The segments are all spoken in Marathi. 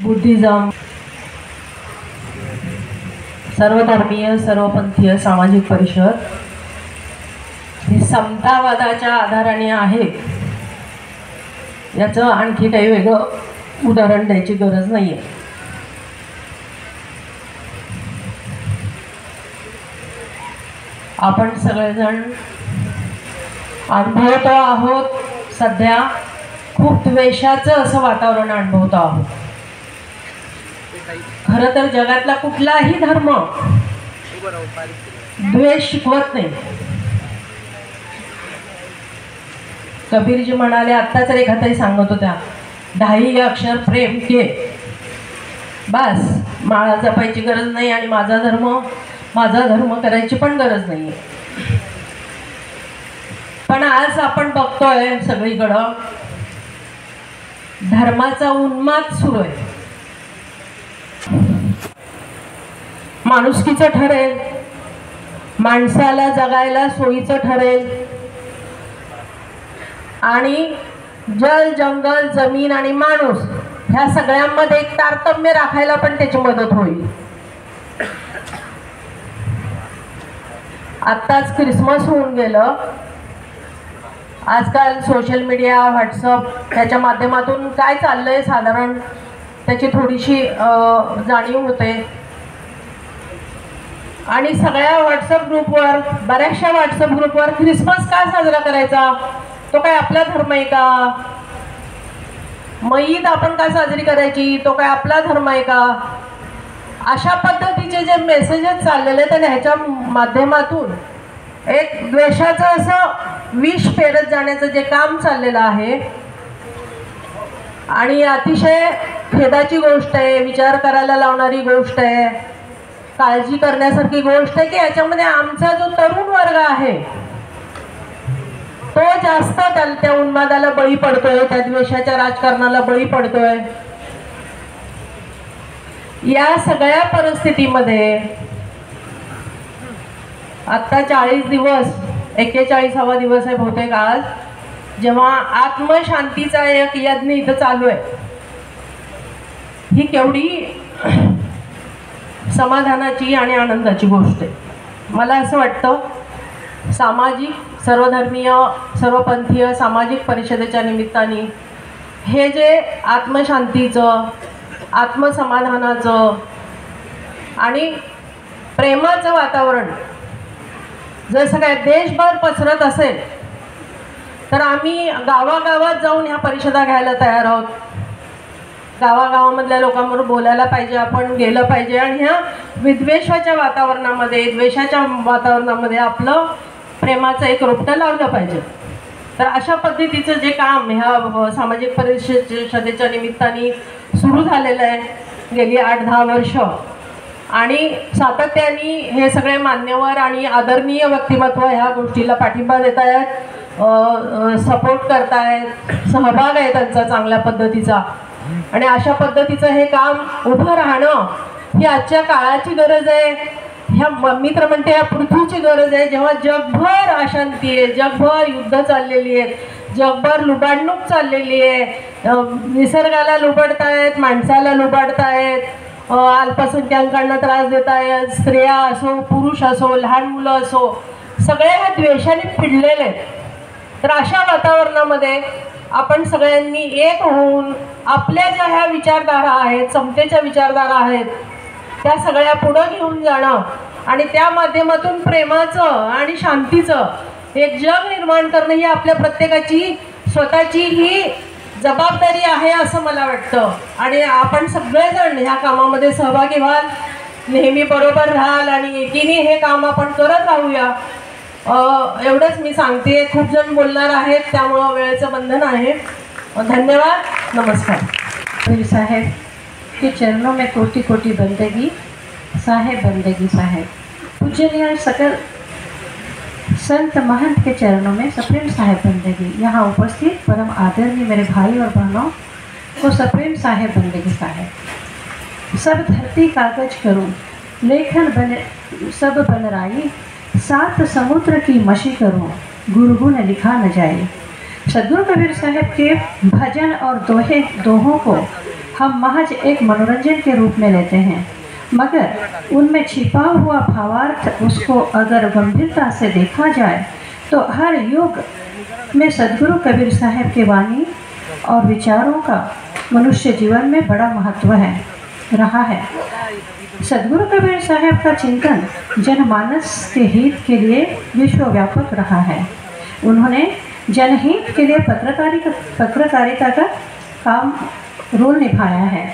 बुद्धिझम, सर्वधर्मीय सर्वपंथीय सामाजिक परिषद ही समतावादाच्या आधाराने आहे, याचं आणखी काही वेगळं उदाहरण द्यायची गरज नाही आहे. आपण सगळेजण अनुभवतो आहोत, सध्या खूप द्वेषाचं असं वातावरण अनुभवतो आहोत. खरं तर जगातला कुठलाही धर्म द्वेष शिकवत नाही. कबीरजी म्हणाले, आत्ताच रेखाताई सांगत होत्या, 10 अक्षर प्रेम के बस, माळा जपायची गरज नाही आणि माझा धर्म करायची पण गरज नाही. पण आज आपण बघतोय सगळीकडं धर्माचा उन्माद सुरू आहे. माणुसकीचं ठरेल, माणसाला जगायला सोयीचं ठरेल आणि जल जंगल जमीन आणि माणूस ह्या सगळ्यांमध्ये एक तारतम्य राखायला पण त्याची मदत होईल. आत्ताच क्रिसमस होऊन गेलं. आजकाल सोशल मीडिया, व्हॉट्सअप ह्याच्या माध्यमातून काय चाललंय साधारण त्याची थोडीशी जाणीव होते. आणि सगळ्या व्हॉट्सअप ग्रुपवर, बऱ्याचशा व्हॉट्सअप ग्रुपवर क्रिसमस का साजरा करायचा, तो काय आपला धर्म आहे का? मग ईद आपण का साजरी करायची, तो काय आपला धर्म आहे का? अशा पद्धतीचे जे मेसेजेस चाललेले आहेत आणि ह्याच्या माध्यमातून एक द्वेषाचं असं विष पेरत जाण्याचं जे काम चाललेलं आहे आणि अतिशय खेदाची गोष्ट आहे, विचार करायला लावणारी गोष्ट आहे, काळजी करण्यासारखी गोष्ट आहे की याच्यामध्ये आमचा जो तरुण वर्ग आहे तो जास्त त्या उन्मादाला बळी पडतोय, त्या द्वेषाच्या राजकारणाला बळी पडतोय. या सगळ्या परिस्थितीमध्ये आता 40 दिवस, 41वा दिवस आहे बहुतेक आज, जेव्हा आत्मशांतीचा एक यज्ञ इथं चालू आहे. ही केवढी समाधानाची आणि आनंदाची गोष्ट आहे. मला असं वाटतं सामाजिक, सर्वधर्मीय सर्वपंथीय सामाजिक परिषदेच्या निमित्ताने हे जे आत्मशांतीचं, आत्मसमाधानाचं आणि प्रेमाचं वातावरण जसं काय देशभर पसरत असेल तर आम्ही गावागावात जाऊन ह्या परिषदा घ्यायला तयार आहोत. गावागावामधल्या लोकांबरोबर बोलायला पाहिजे, आपण गेलं पाहिजे आणि ह्या विद्वेषाच्या वातावरणामध्ये, द्वेषाच्या वातावरणामध्ये आपलं प्रेमाचं एक रोपटं लावलं पाहिजे. तर अशा पद्धतीचं जे काम ह्या सामाजिक परिषदेच्या निमित्ताने सुरू झालेलं आहे गेली 8-10 वर्ष आणि सातत्याने हे सगळे मान्यवर आणि आदरणीय व्यक्तिमत्व ह्या गोष्टीला पाठिंबा देत आहेत, सपोर्ट करतायत, सहभाग आहे त्यांचा चांगल्या पद्धतीचा. आणि अशा पद्धतीचं हे काम उभं राहणं ही आजच्या काळाची गरज आहे. ह्या मित्र म्हणते ह्या पृथ्वीची गरज आहे. जेव्हा जगभर अशांती आहे, जगभर युद्ध चाललेली आहेत, जगभर लुबाडणूक चाललेली आहे, निसर्गाला लुबाडतायत, माणसाला लुबाडतायत, अल्पसंख्याकांना त्रास देत आहेत, स्त्रिया असो, पुरुष असो, लहान मुलं असो, सगळे ह्या द्वेषाने पिडलेले आहेत. तर अशा वातावरणामध्ये आपण सगळ्यांनी एक होऊन आपल्या ज्या ह्या विचारधारा आहेत, समतेच्या विचारधारा आहेत, त्या सगळ्या पुढं घेऊन जाणं आणि त्या माध्यमातून प्रेमाचं आणि शांतीचं एक जग निर्माण करणं ही आपल्या प्रत्येकाची स्वतःची ही जबाबदारी आहे असं मला वाटतं. आणि आपण सगळेजण ह्या कामामध्ये सहभागी व्हाल, नेहमी बरोबर राहाल आणि एकीने हे काम आपण करत राहूया, एवढंच मी सांगते. खूप जण बोलणार आहेत त्यामुळं वेळेचं बंधन आहे. धन्यवाद, नमस्कार. साहेब के चरणों में कोटि कोटि बंदगी साहेब, बंदगी साहेब. पूजनीय सकल संत महंत के चरणों में सप्रेम साहेब बंदगी. यहाँ उपस्थित परम आदरणीय मेरे भाई और बहनों को सप्रेम साहेब बंदगी साहेब. सब धरती कागज करूँ, लेखन बन सब बनराई, सात समुद्र की मशी करूँ, गुरगुन लिखा न जाए. सद्गुरु कबीर साहब के भजन और दोहों को हम महज एक मनोरंजन के रूप में लेते हैं, मगर उनमें छिपा हुआ भावार्थ उसको अगर गंभीरता से देखा जाए तो हर युग में सदगुरु कबीर साहब की वाणी और विचारों का मनुष्य जीवन में बड़ा महत्व रहा है। सदगुरु कबीर साहब का चिंतन जनमानस के हित के लिए विश्वव्यापक रहा है। उन्होंने जनहित के लिए पत्रकारिता का काम रोल निभाया है।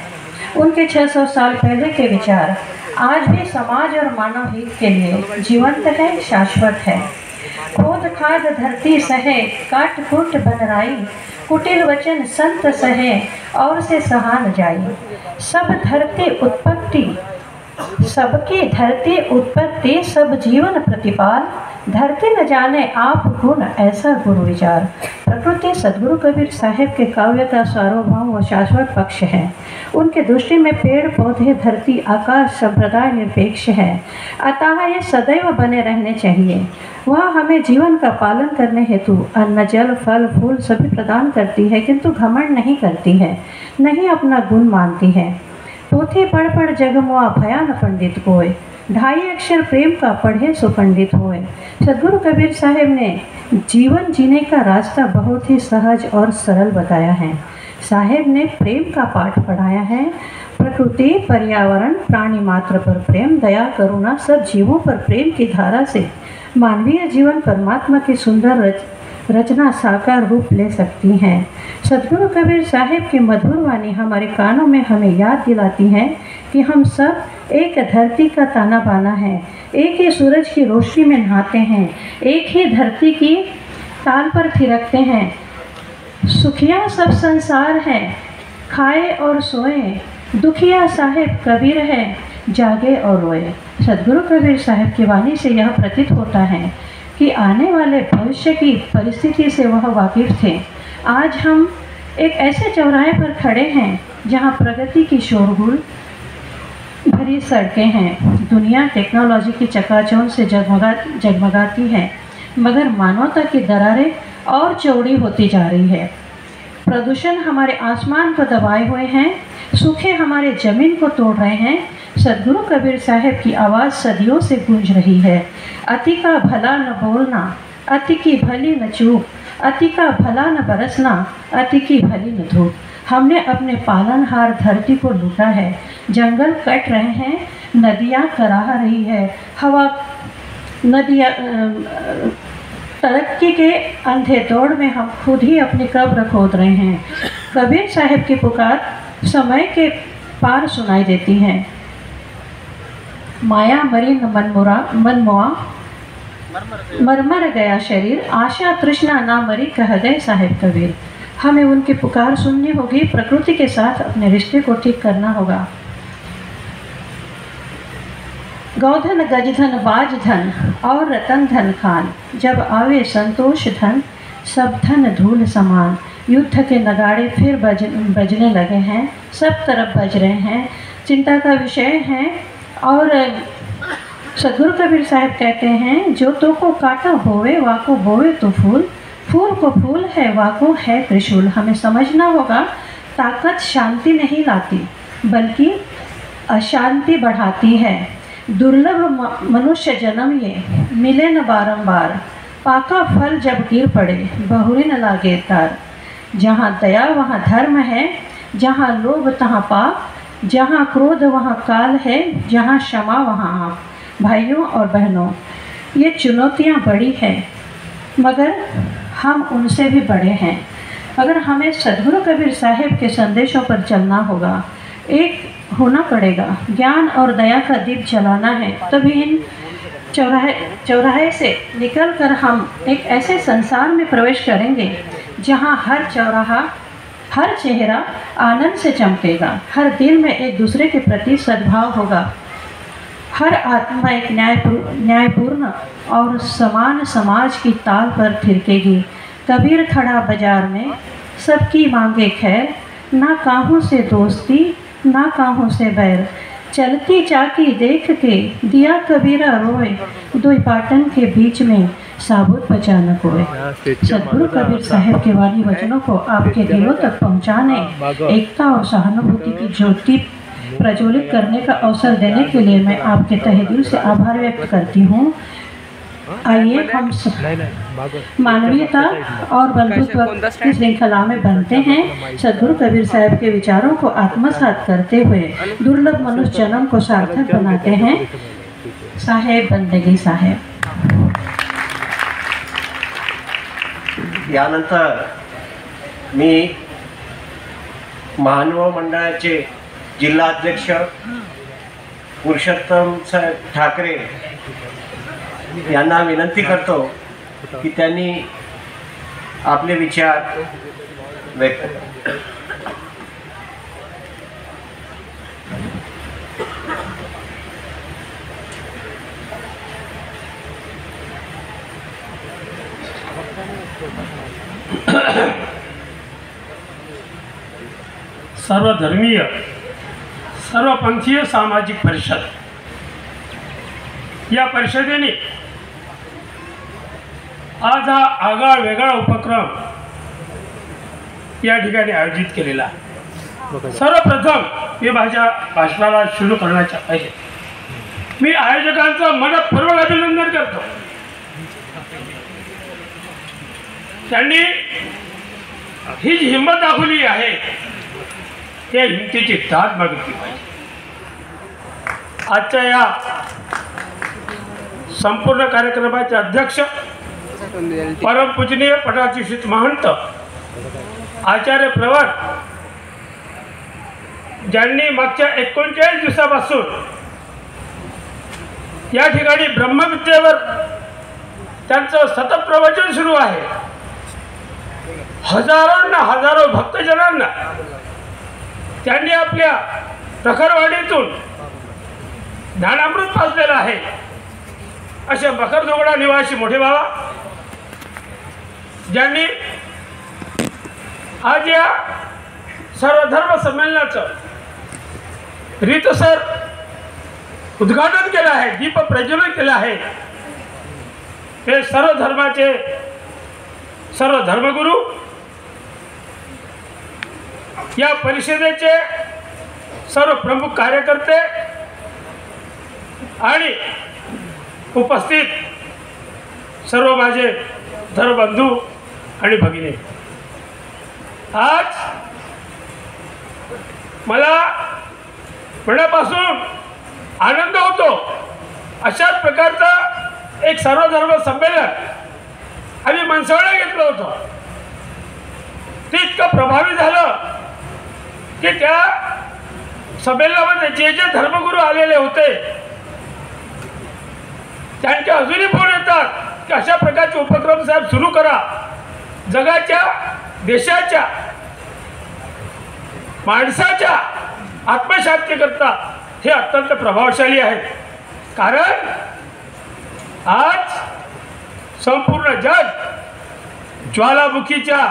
उनके 600 साल पहले के विचार आज भी समाज और मानव हित के लिए जीवंत है, शाश्वत है। खोद खाद धरती सहे, काट कूट बनराई, कुटिल वचन संत सहे, और से सहा न जाई। सबकी धरती उत्पत्ति, सब जीवन प्रतिपाल, धरती न जाने आप गुण, ऐसा गुरु विचार। प्रकृति सदगुरु कबीर साहब के काव्य का सार्वभौम व शाश्वत पक्ष है। उनके दृष्टि में पेड़ पौधे, धरती, आकाश संप्रदाय निरपेक्ष है, अतः ये सदैव बने रहने चाहिए। वह हमें जीवन का पालन करने हेतु अन्न, जल, फल, फूल सभी प्रदान करती है, किंतु घमंड नहीं करती है, नहीं अपना गुण मानती है। पोथी पढ़ जग मुआ, भया न पंडित कोय, 2.5 अक्षर प्रेम का पढ़े सो पंडित होए। सदगुरु कबीर साहब ने जीवन जीने का रास्ता बहुत ही सहज और सरल बताया है। साहेब ने प्रेम का पाठ पढ़ाया है। प्रकृति, पर्यावरण, प्राणी मात्र पर प्रेम, दया, करुणा, सब जीवों पर प्रेम की धारा से मानवीय जीवन परमात्मा की सुंदर रचना साकार रूप ले सकती हैं। सदगुरु कबीर साहब की मधुर वाणी हमारे कानों में हमें याद दिलाती है कि हम सब एक धरती का ताना बाना है, एक ही सूरज की रोशनी में नहाते हैं, एक ही धरती की ताल पर थिरकते हैं। सुखिया सब संसार है, खाए और सोए, दुखिया साहेब कबीर है, जागे और रोए। सदगुरु कबीर साहब की वाणी से यह प्रतीत होता है कि आने वाले भविष्य की परिस्थिति से वह वाकिफ थे। आज हम एक ऐसे चौराहे पर खड़े हैं जहां प्रगति की शोरगुल भरी सड़कें हैं। दुनिया टेक्नोलॉजी की चकाचौंध से जगमगाती है, मगर मानवता की दरारें और चौड़ी होती जा रही है। प्रदूषण हमारे आसमान को दबाए हुए हैं, सूखे हमारे जमीन को तोड़ रहे हैं। सदगुरु कबीर साहब की आवाज़ सदियों से गूंज रही है। अति का भला न बोलना, अति की भली न चूक, अति का भला न बरसना, अति की भली न धूप। हमने अपने पालनहार धरती को लूटा है, जंगल कट रहे हैं, नदियाँ कराह रही है, हवा नदियाँ तरक्की के अंधे दौड़ में हम खुद ही अपनी कब्र खोद रहे हैं। कबीर साहब की पुकार समय के पार सुनाई देती है। माया मरी मनमोआ, मरमर गया शरीर, आशा तृष्णा ना मरी, कह गए साहेब कबीर। हमें उनकी पुकार सुननी होगी, प्रकृति के साथ अपने रिश्ते को ठीक करना होगा। गौधन, गजधन, बाजधन और रतन धन खान, जब आवे संतोष धन, सब धन धूल समान। युद्ध के नगाड़े फिर बजने लगे हैं, सब तरफ बज रहे हैं, चिंता का विषय है। और सदगुरु कबीर साहब कहते हैं, जो तो को काटा होवे वाको बोवे तो फूल, फूल को फूल है वाको है त्रिशूल। हमें समझना होगा, ताकत शांति नहीं लाती बल्कि अशांति बढ़ाती है। दुर्लभ मनुष्य जन्म ये, मिले न बारंबार, पाका फल जब गिर पड़े, बहुरी न लागे तार। जहाँ दया वहाँ धर्म है, जहाँ लोभ तहाँ पाप, जहाँ क्रोध वहाँ काल है, जहाँ क्षमा वहाँ आप। भाइयों और बहनों, ये चुनौतियाँ बड़ी हैं, मगर हम उनसे भी बड़े हैं। अगर हमें सदगुरु कबीर साहब के संदेशों पर चलना होगा, एक होना पड़ेगा, ज्ञान और दया का दीप जलाना है, तभी इन चौराहे से निकलकर हम एक ऐसे संसार में प्रवेश करेंगे जहाँ हर चौराहा, हर चेहरा आनंद से चमकेगा, हर दिल में एक दूसरे के प्रति सद्भाव होगा, हर आत्मा एक न्यायपूर्ण और समान समाज की ताल पर थिरकेगी। कबीर खड़ा बाजार में, सबकी मांगे खैर, ना काहों से दोस्ती ना काहों से बैर। चलती चाकी देख के दिया कबीरा रोए, दो पाटन के बीच में साबुत बचा न कोय। सदगुरु कबीर साहब के वाणी वचनों को आपके दिलों तक पहुंचाने, एकता और सहानुभूति की ज्योति प्रज्वलित करने का अवसर देने के लिए मैं आपके तहे दिल से आभार व्यक्त करती हूँ। आइए हम मानवीयता और बंधुत्व की श्रृंखला में बनते हैं। सदगुरु कबीर साहब के विचारों को आत्मसात करते हुए दुर्लभ मनुष्य जन्म को सार्थक बनाते हैं। साहेब बंदगी साहेब। यानंतर मी महानुभाव मंडळाचे जिल्हा अध्यक्ष पुरुषोत्तम ठाकरे यांना विनंती करतो की त्यांनी आपले विचार व्यक्त करावे। सर्वधर्मीय सर्वपंथीय सामाजिक परिषद या परिषदेने आज हा आगळा वेगळा उपक्रम या ठिकाणी आयोजित केलेला आहे। सर्वप्रथम मी माझ्या भाषणाला सुरू करण्याच्या पहिले मी आयोजकांचं मनपूर्वक अभिनंदन करतो। त्यांनी ही जी हिंमत दाखवली आहे त्या हिमतीची दाद मागितली पाहिजे। आजच्या या संपूर्ण कार्यक्रमाचे अध्यक्ष परमपूजनीय पटातीशित महंत आचार्य प्रवर, ज्यांनी मागच्या 39 दिवसापासून या ठिकाणी ब्रह्मविद्येवर त्यांचं सतत प्रवचन सुरू आहे। हजारो भक्तजनांना त्यांनी आपल्या प्रखरवाणीतून ज्ञानामृत पाजलेलं आहे। असे मकरधोगडा निवासी मोठे बाबा, ज्यांनी आज या सर्वधर्म संमेलनाचं रीतसर उद्घाटन केलं आहे, दीप प्रज्वलन केलं आहे। हे सर्व धर्माचे सर्व धर्मगुरू, या परिषदेचे सर्व प्रमुख कार्यकर्ते आणि उपस्थित सर्व माझे धर्मबंधू आणि भगिनी, आज मला मनापासून आनंद होतो। अशाच प्रकारचं एक सर्वधर्म संमेलन आम्ही मनसवडा घेतलं होतं। ते इतकं प्रभावी झालं की त्या संमेलनामध्ये जे जे धर्मगुरू आलेले होते त्यांचे अजूनही फोन येतात की अशा प्रकारचे उपक्रम साहेब सुरू करा। जगाच्या, देशाच्या, माणसाच्या आत्मशांतीकरता हे अत्यंत प्रभावशाली आहे। कारण आज संपूर्ण जग ज्वालामुखीच्या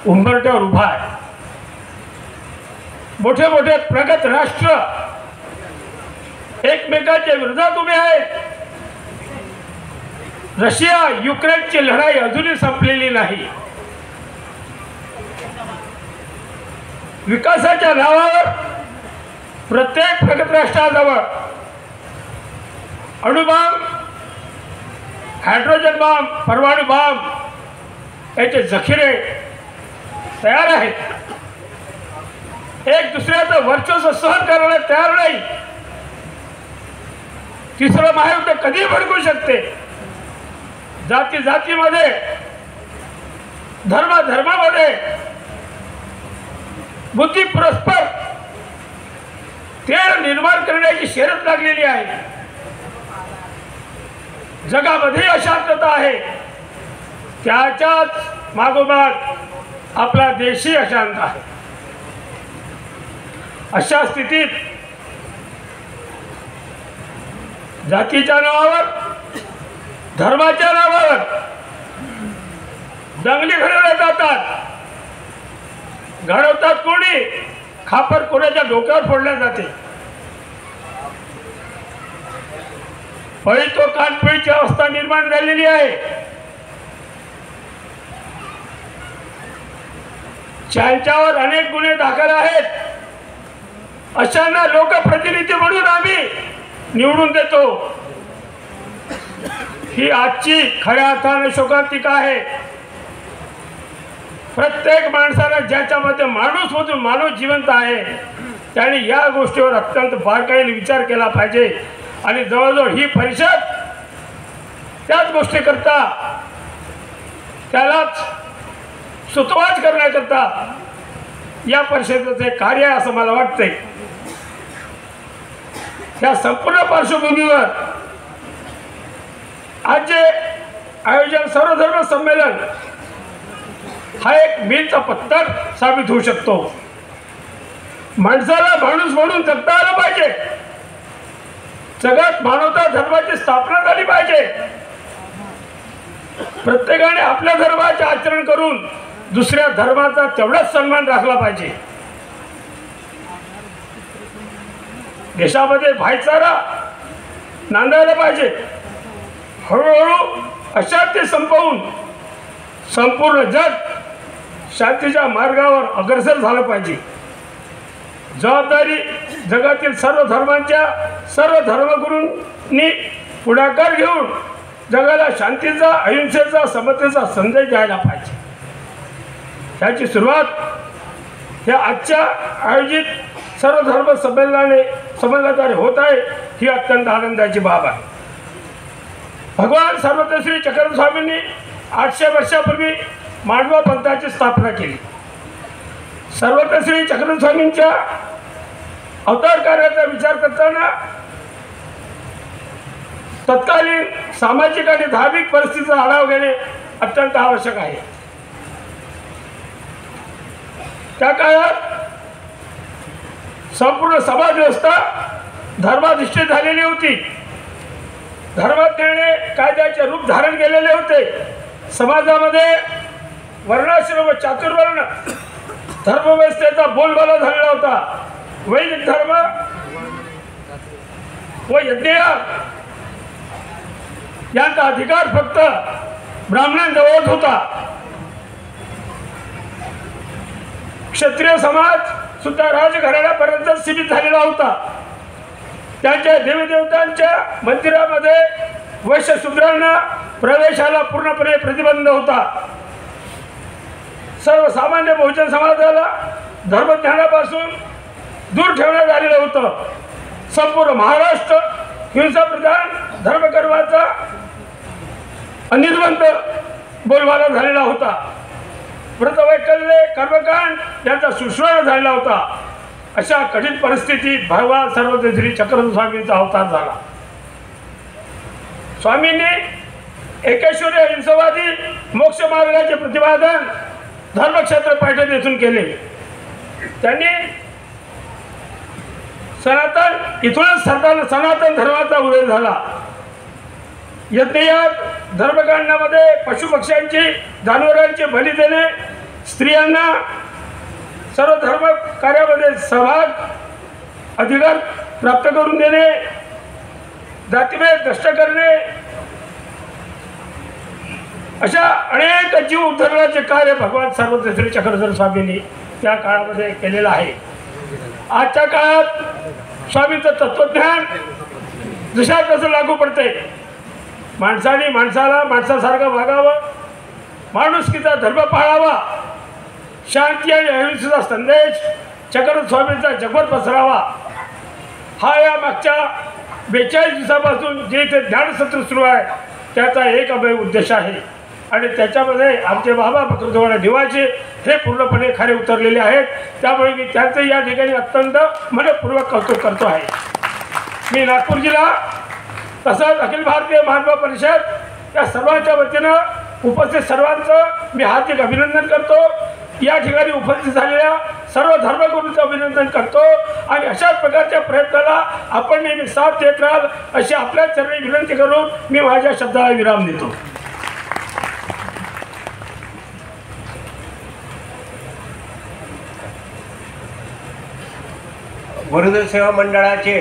उंबरठ्यावर उभा आहे। मोठे मोठे प्रगत राष्ट्र एकमेकांच्या विरोधात उभे आहेत। रशिया युक्रेनची लढाई अजूनही संपलेली नाही। विकासाच्या नावावर प्रत्येक प्रगत राष्ट्राजवळ अणुबॉम्ब, हायड्रोजन बॉम्ब, परमाणु बॉम्ब याचे जखिरे तयार आहेत। एक दुसऱ्याचं वर्चस्व सहन करायला तयार नाही। तिसरं महायुद्ध कधी भडकू शकते। जाती जातीमध्ये, धर्म धर्मामध्ये बुद्धी परस्पर तेढ निर्माण करण्याची शर्यत लागलेली आहे। जगामध्ये अशांतता आहे, त्याच्याच मागोमाग आपला देशही अशांत आहे। अशा स्थितीत जातीच्या नावावर, धर्माच्या नावावर दंगली घडवल्या जातात। घडवतात कोणी? खापर कोणाच्या डोक्यावर फोडल्या जाते। पळी तो कानपळीची अवस्था निर्माण झालेली आहे। ज्यांच्यावर अनेक गुन्हे दाखल आहेत अशांना लोकप्रतिनिधी म्हणून आम्ही निवडून देतो. ही आजची खऱ्या अर्थाने शोकांतिका आहे. प्रत्येक माणसाला ज्याच्यामध्ये माणूसमधून माणूस जिवंत आहे त्याने या गोष्टीवर अत्यंत बारकाईने विचार केला पाहिजे. आणि जवळजवळ ही परिषद त्याच गोष्टी करता, त्यालाच सुतवाच करण्याकरता या परिषदेचे कार्य आहे असं मला वाटते. या संपूर्ण पार्श्वभूमीवर आज जे आयोजन सर्वधर्म संमेलन हा एक मीलचा पत्थर साबित होऊ शकतो. माणसाला माणूस म्हणून जगता आलं पाहिजे. जगात मानवता धर्माची स्थापना झाली पाहिजे. प्रत्येकाने आपल्या धर्माचे आचरण करून दुसऱ्या धर्माचा तेवढाच सन्मान राखला पाहिजे. देशामध्ये भाईचारा नांदायला पाहिजे. हळूहळू अशांती संपवून संपूर्ण जग शांतीच्या मार्गावर अग्रसर झालं पाहिजे. जबाबदारी जगातील सर्व धर्मांच्या सर्व धर्मगुरूंनी पुढाकार घेऊन जगाला शांतीचा, अहिंसेचा, समतेचा संदेश द्यायला पाहिजे. त्याची सुरुवात या आजच्या आयोजित सर्व धर्म संमेलनाद्वारे होत आहे. ही अत्यंत आनंदाची बाब आहे. भगवान सर्वत्र श्री चक्रधर स्वामींनी 800 वर्षापूर्वी मांडवा पंथाची स्थापना केली. सर्वत्र श्री चक्रधर स्वामींच्या अवतार कार्याचा विचार करताना तत्कालीन सामाजिक आणि धार्मिक परिस्थितीचा आढावा घेणे अत्यंत आवश्यक आहे. त्या काळात संपूर्ण समाज व्यवस्था धर्माधिष्ठित झालेली होती. धर्माज्ञाने कायद्याचे रूप धारण केलेले होते. समाजामध्ये वर्णाश्रम व चातुर्वर्ण धर्मव्यवस्थेचा बोलबाला झालेला होता. वैदिक धर्म व यज्ञयाग यांचा अधिकार फक्त ब्राह्मणांजवळच होता. क्षत्रिय समाज सुद्धा राजघराण्यापर्यंत सीमित झालेला होता. त्यांच्या देवीदेवतांच्या मंदिरामध्ये वैश्य शूद्रांना प्रवेशाला पूर्णपणे प्रतिबंध होता. सर्वसामान्य बहुजन समाजाला धर्मज्ञानापासून दूर ठेवण्यात आलेलं होतं. संपूर्ण महाराष्ट्र हिंसाप्रधान धर्मकर्माचा अनिर्बंध बोलबाला झालेला होता. व्रतवैकल्य, कर्मकांड यांचा सुश्रवण झालेला होता. अशा कठीण परिस्थितीत भगवान सर्वत्र श्री चक्रधर स्वामींचा अवतार झाला. स्वामींनी एकेश्वरी अहिंसावादी मोक्ष मार्गाचे प्रतिपादन धर्मक्षेत्र पैठण येथून केले. त्यांनी इथूनच सनातन धर्माचा उदय झाला. यज्ञयाग धर्मकांडामध्ये पशुपक्ष्यांची, जनावरांची बली देणे, स्त्रियांना सर्व धर्म कार्यामध्ये सहभाग अधिकार प्राप्त करून देणे, जातीभेद नष्ट करणे, अशा अनेक जीव उद्धरणाचे कार्य भगवान सर्वत्र श्री चक्रधर स्वामींनी त्या काळामध्ये केलेलं आहे. आजच्या काळात स्वामींचं तत्वज्ञान जशा तसं लागू पडते. माणसाने माणसाला माणसासारखं वागावं, माणुसकीचा धर्म पाळावा, शांती आणि अहिंसेचा संदेश चक्रधर स्वामींचा जगभर पसरावा, हा या मागच्या 42 दिवसापासून जे इथे ज्ञानसत्र सुरू आहे त्याचा एक अभय उद्देश आहे. आणि त्याच्यामध्ये आमचे बाबा भक्तजवळ निवासी हे पूर्णपणे खरे उतरलेले आहेत. त्यामुळे मी त्यांचं या ठिकाणी अत्यंत मनपूर्वक कौतुक करतो आहे. मी नागपूर जिल्हा तसंच अखिल भारतीय मानव परिषद या सर्वांच्या वतीनं उपस्थित सर्वांचं मी हार्दिक अभिनंदन करतो. या ठिकाणी उपस्थित झालेल्या सर्व धर्मगुरूंचं अभिनंदन करतो. आणि अशाच प्रकारच्या प्रयत्नाला आपण नेहमी साथ देत राहाल अशी आपल्या चरणी विनंती करून मी माझ्या शब्दाला विराम देतो. गुरुदेव सेवा मंडळाचे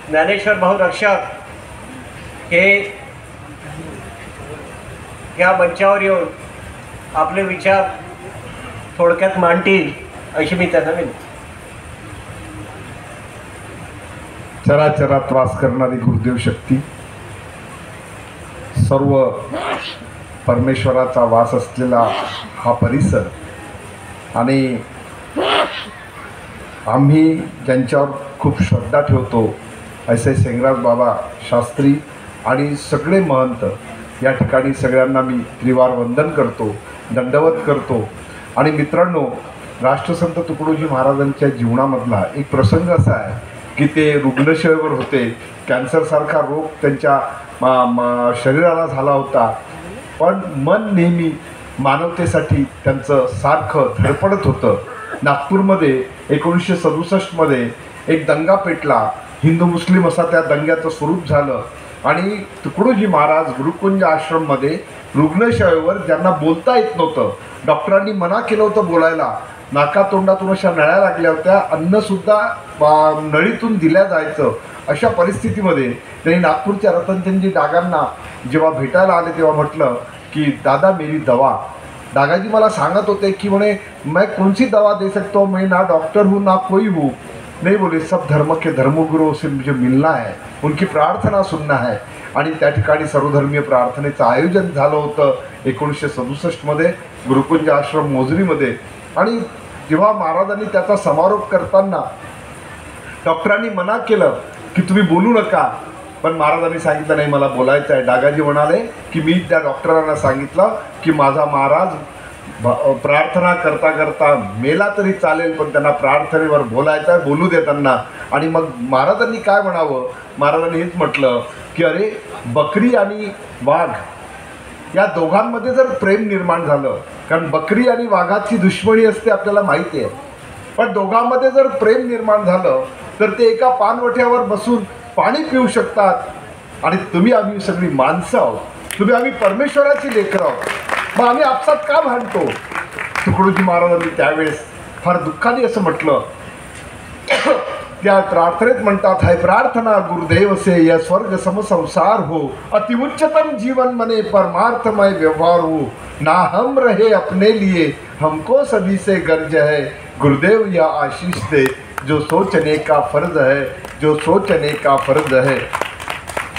ज्ञानेश्वर भाऊ रक्षक हे या मंचावर येऊन आपले विचार थोडक्यात मांडतील अशी मी त्यांना विनंती. चराचरात वास करणारी गुरुदेव शक्ती, सर्व परमेश्वराचा वास असलेला हा परिसर आणि आम्ही ज्यांच्यावर खूप श्रद्धा ठेवतो असे शेंगराज बाबा शास्त्री आणि सगळे महंत, या ठिकाणी सगळ्यांना मी त्रिवार वंदन करतो, दंडवत करतो. आणि मित्रांनो, राष्ट्रसंत तुकडोजी महाराजांच्या जीवनामधला एक प्रसंग असा आहे की ते रुग्णशय्येवर होते. कॅन्सरसारखा रोग त्यांच्या शरीराला झाला होता, पण मन नेहमी मानवतेसाठी त्यांचं सारखं धडपडत होतं. नागपूरमध्ये 1967मध्ये एक दंगा पेटला, हिंदू मुस्लिम असा त्या दंग्याचं स्वरूप झालं आणि तुकडोजी महाराज गुरुकुंज आश्रममध्ये रुग्णशय्येवर ज्यांना बोलता येत नव्हतं, डॉक्टरांनी मना केलं होतं बोलायला, नाकातोंडातून अशा नळ्या लागल्या होत्या, अन्नसुद्धा नळीतून दिल्या जायचं, अशा परिस्थितीमध्ये त्यांनी नागपूरच्या रतनचंदजी डागांना जेव्हा भेटायला आले तेव्हा म्हटलं की दादा मेरी दवा. दादाजी मला सांगत होते की म्हणे मैं कौन सी दवा दे सकता हूँ, मैं ना डॉक्टर हूँ ना कोई हूँ. नहीं बोले, सब धर्म के धर्मगुरुओं से मुझे मिलना है, उनकी प्रार्थना सुनना है. आणि त्या ठिकाणी सर्वधर्मीय प्रार्थनेचं आयोजन झालं होतं 1967मध्ये गुरुकुंज आश्रम मोजरीमध्ये. आणि जेव्हा महाराजांनी त्याचा समारोप करताना डॉक्टरांनी मना केलं की तुम्ही बोलू नका, पण महाराजांनी सांगितलं नाही मला बोलायचं आहे. डागाजी म्हणाले की मी त्या डॉक्टरांना सांगितलं की माझा महाराज प्रार्थना करता करता मेला तरी चालेल, पण त्यांना प्रार्थनेवर बोलायचं आहे, बोलू दे त्यांना. आणि मग महाराजांनी काय म्हणावं, महाराजांनी हेच म्हटलं की अरे बकरी आणि वाघ या दोघांमध्ये जर प्रेम निर्माण झालं, कारण बकरी आणि वाघाची दुश्मनी असते आपल्याला माहिती आहे, पण दोघांमध्ये जर प्रेम निर्माण झालं तर ते एका पानवठ्यावर बसून पाणी पिऊ शकतात. आणि तुम्ही आम्ही सगळी माणसं आहोत, तुम्ही आम्ही परमेश्वराची लेकरं आहोत, मग आम्ही आपसात का भांडतो. तुकडोजी महाराजांनी त्यावेळेस फार दुःखाने असं म्हटलं. त्या प्रार्थनेत म्हणतात, है प्रार्थना गुरुदेव से यह स्वर्ग सम संसार हो, अति उच्चतम जीवन मने परमार्थमय व्यवहार हो, ना हम रहे अपने लिए हमको सभी से गर्ज है, गुरुदेव यह आशीष दे जो सोचने का फर्ज है, जो सोचने का फर्ज है.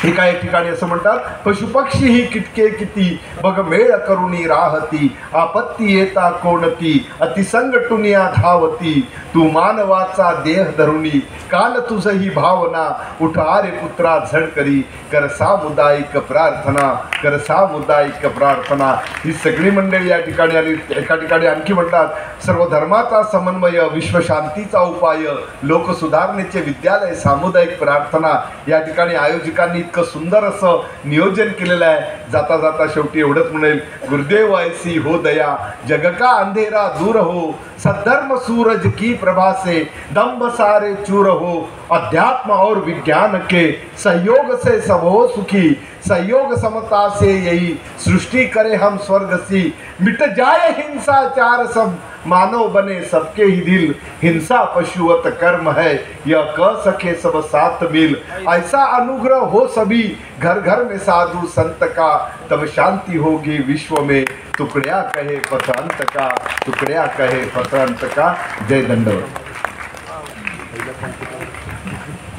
एका ठिकाणी असं म्हणतात, पशुपक्षी ही कितके किती बघ मेळ करुणी राहती, आपत्ती येता कोणती अतिसंगटुनिया धावती, तू मानवाचा देह धरुणी काल तुझही भावना, उठा रे पुत्रा झड करी कर सामुदायिक प्रार्थना, कर सामुदायिक प्रार्थना. ही सगळी मंडळी या ठिकाणी आली. एका ठिकाणी आणखी म्हणतात, सर्व धर्माचा समन्वय, विश्वशांतीचा उपाय, लोकसुधारणेचे विद्यालय, सामुदायिक प्रार्थना. या ठिकाणी आयोजकांनी इतकं सुंदर असं नियोजन केलेलं आहे. जाता जाता शेवटी एवढंच म्हणेल, गुरुदेव ऐसी हो दया जग का अंधेरा दूर हो, सद्धर्म सूरज की प्रभा से दम्भ सारे चूर हो, अध्यात्म और विज्ञान के सहयोग से सब हो सुखी, सहयोग समता से यही सृष्टि करे हम स्वर्ग सी, मिट जाए हिंसाचार सब मानव बने सबके ही दिल, हिंसा पशुवत कर्म है यह कह सके सब साथ मिल, ऐसा अनुग्रह हो सभी घर घर में साधु संत का, तब शांति होगी विश्व में, टुकड़िया कहे पथ अंत का, टुकड़िया कहे पथ अंत का. जय दंडवत.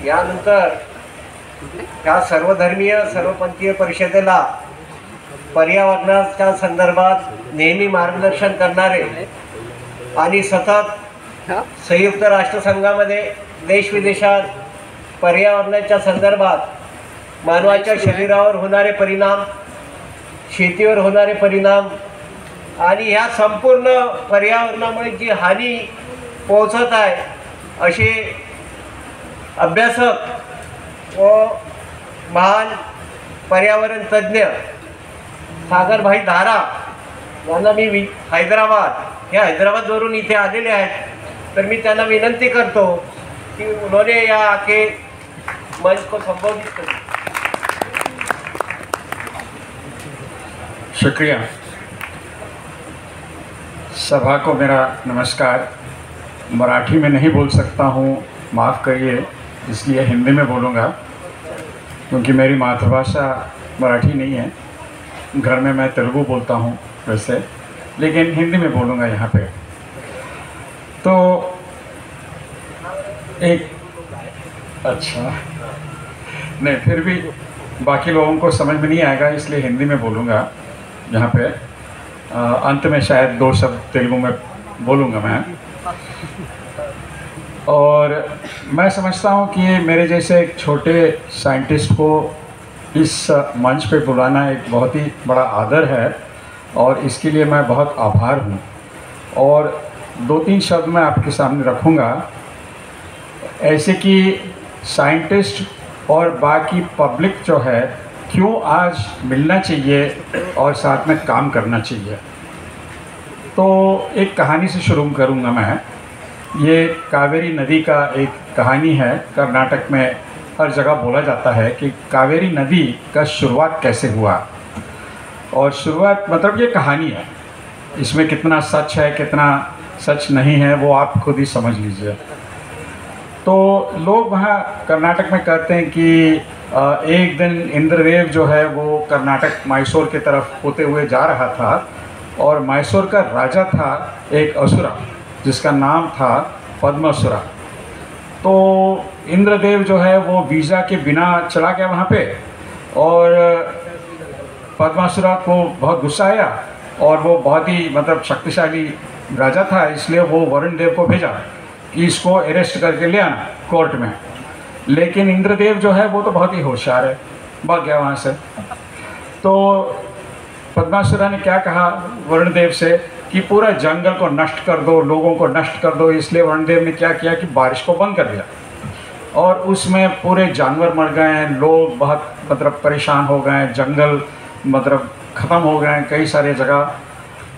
यानंतर या सर्वधर्मीय सर्वपंथीय परिषदेला पर्यावरणाच्या संदर्भात नेहमी मार्गदर्शन करणारे आणि सतत संयुक्त राष्ट्रसंघामध्ये देशविदेशात पर्यावरणाच्या संदर्भात मानवाच्या शरीरावर होणारे परिणाम, शेतीवर होणारे परिणाम आणि ह्या संपूर्ण पर्यावरणामुळे जी हानी पोहोचत आहे असे अभ्यासक व महान पर्यावरण तज्ज्ञ सागरभाई धारा यांना मी हैदराबादवरून इथे आलेले आहेत. तर मी त्यांना विनंती करतो कि उन्होंने या आके मंच को संबोधित करें. शुक्रिया. सभा को मेरा नमस्कार. मराठी में नहीं बोल सकता हूँ, माफ़ करिए, इसलिए हिंदी में बोलूँगा क्योंकि मेरी मातृभाषा मराठी नहीं है. घर में मैं तेलुगु बोलता हूँ वैसे, लेकिन हिंदी में बोलूँगा यहाँ पे. तो एक अच्छा नहीं, फिर भी बाकी लोगों को समझ में नहीं आएगा, इसलिए हिंदी में बोलूँगा। यहाँ पे अंत में शायद 2 शब्द तेलुगु में बोलूँगा मैं। और मैं समझता हूँ कि मेरे जैसे एक छोटे साइंटिस्ट को इस मंच पे बुलाना एक बहुत ही बड़ा आदर है, और इसके लिए मैं बहुत आभार हूँ। और 2-3 शब्द मैं आपके सामने रखूँगा, ऐसे कि साइंटिस्ट और बाकी पब्लिक जो है क्यों आज मिलना चाहिए और साथ में काम करना चाहिए। तो एक कहानी से शुरू करूँगा मैं। ये कावेरी नदी का एक कहानी है। कर्नाटक में हर जगह बोला जाता है कि कावेरी नदी का शुरुआत कैसे हुआ, और शुरुआत मतलब ये कहानी है, इसमें कितना सच है कितना सच नहीं है वो आप खुद ही समझ लीजिए। तो लोग वहाँ कर्नाटक में कहते हैं कि एक दिन इंद्रदेव जो है वो कर्नाटक मैसूर की तरफ होते हुए जा रहा था, और मैसूर का राजा था एक असुरा जिसका नाम था पद्मासुरा। तो इंद्रदेव जो है वो वीज़ा के बिना चला गया वहाँ पे, और पद्मासुरा को बहुत गुस्सा आया, और वो बहुत ही मतलब शक्तिशाली राजा था, इसलिए वो वरुण देव को भेजा कि इसको अरेस्ट करके ले आना कोर्ट में। लेकिन इंद्रदेव जो है वो तो बहुत ही होशियार है, भाग गया वहाँ से। तो पद्मासुरा ने क्या कहा वरुण देव से कि पूरा जंगल को नष्ट कर दो, लोगों को नष्ट कर दो। इसलिए वरुण देव ने क्या किया कि बारिश को बंद कर दिया, और उसमें पूरे जानवर मर गए हैं, लोग बहुत मतलब परेशान हो गए, जंगल मतलब ख़त्म हो गए कई सारे जगह,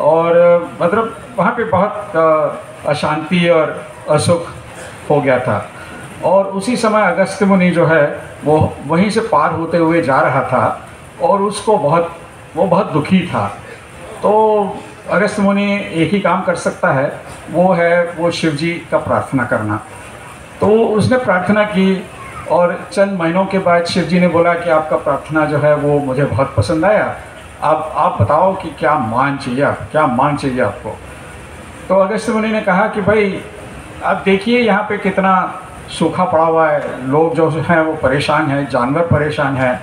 और मतलब वहाँ पे बहुत अशांति और असुख हो गया था। और उसी समय अगस्त मुनि जो है वो वहीं से पार होते हुए जा रहा था, और उसको वो बहुत दुखी था। तो अगस्त मुनि एक ही काम कर सकता है, वो शिव जी का प्रार्थना करना। तो उसने प्रार्थना की, और चंद महीनों के बाद शिव जी ने बोला कि आपका प्रार्थना जो है वो मुझे बहुत पसंद आया, अब आप बताओ कि क्या मांग चाहिए आपको। तो अगस्त मुनि ने कहा कि भाई आप देखिए यहाँ पे कितना सूखा पड़ा हुआ है, लोग जो हैं वो परेशान हैं, जानवर परेशान हैं।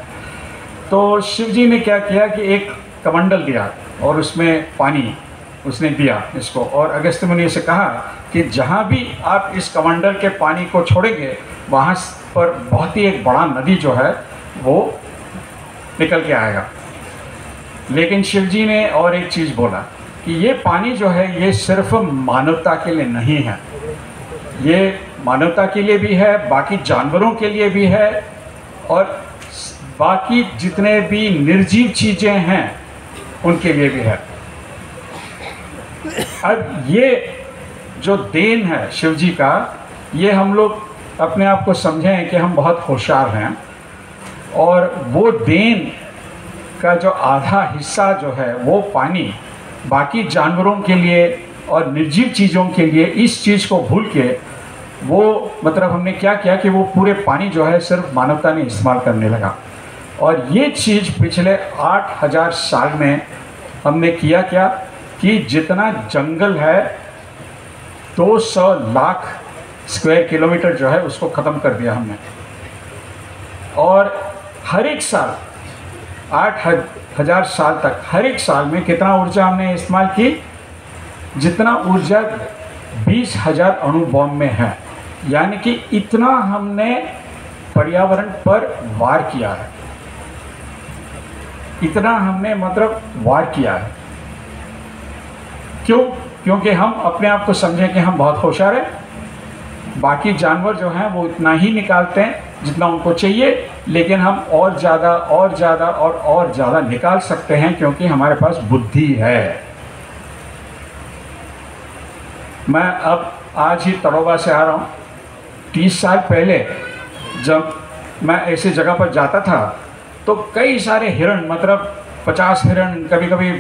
तो शिव जी ने क्या किया कि एक कमंडल दिया, और उसमें पानी उसने दिया इसको, और अगस्त मुनि से कहा कि जहाँ भी आप इस कमंडल के पानी को छोड़ेंगे वहाँ पर बहुत ही एक बड़ा नदी जो है वो निकल के आएगा। लेकिन शिव जी ने और एक चीज़ बोला कि ये पानी जो है ये सिर्फ मानवता के लिए नहीं है, ये मानवता के लिए भी है, बाकी जानवरों के लिए भी है, और बाकी जितने भी निर्जीव चीज़ें हैं उनके लिए भी है। अब ये जो देन है शिव जी का, ये हम लोग अपने आप को समझें कि हम बहुत होशियार हैं, और वो देन का जो आधा हिस्सा जो है वो पानी बाकी जानवरों के लिए और निर्जीव चीज़ों के लिए, इस चीज़ को भूल के वो मतलब हमने क्या किया कि वो पूरे पानी जो है सिर्फ मानवता ने इस्तेमाल करने लगा। और ये चीज़ पिछले 8000 साल में हमने किया क्या कि जितना जंगल है 200 लाख स्क्वायर किलोमीटर जो है उसको ख़त्म कर दिया हमने। और हर एक साल 8000 साल तक हर एक साल में कितना ऊर्जा हमने इस्तेमाल की, जितना ऊर्जा 20,000 अणु बॉम्ब में है, यानी कि इतना हमने पर्यावरण पर वार किया है, इतना हमने मतलब वार किया है। क्यों? क्योंकि हम अपने आप को समझें कि हम बहुत होशियार हैं। बाकी जानवर जो हैं वो इतना ही निकालते हैं जितना उनको चाहिए, लेकिन हम और ज़्यादा और ज़्यादा और ज़्यादा निकाल सकते हैं क्योंकि हमारे पास बुद्धि है। मैं अब आज ही तड़ोबा से आ रहा हूँ। 30 साल पहले जब मैं ऐसे जगह पर जाता था तो कई सारे हिरण, मतलब 50 हिरण, कभी कभी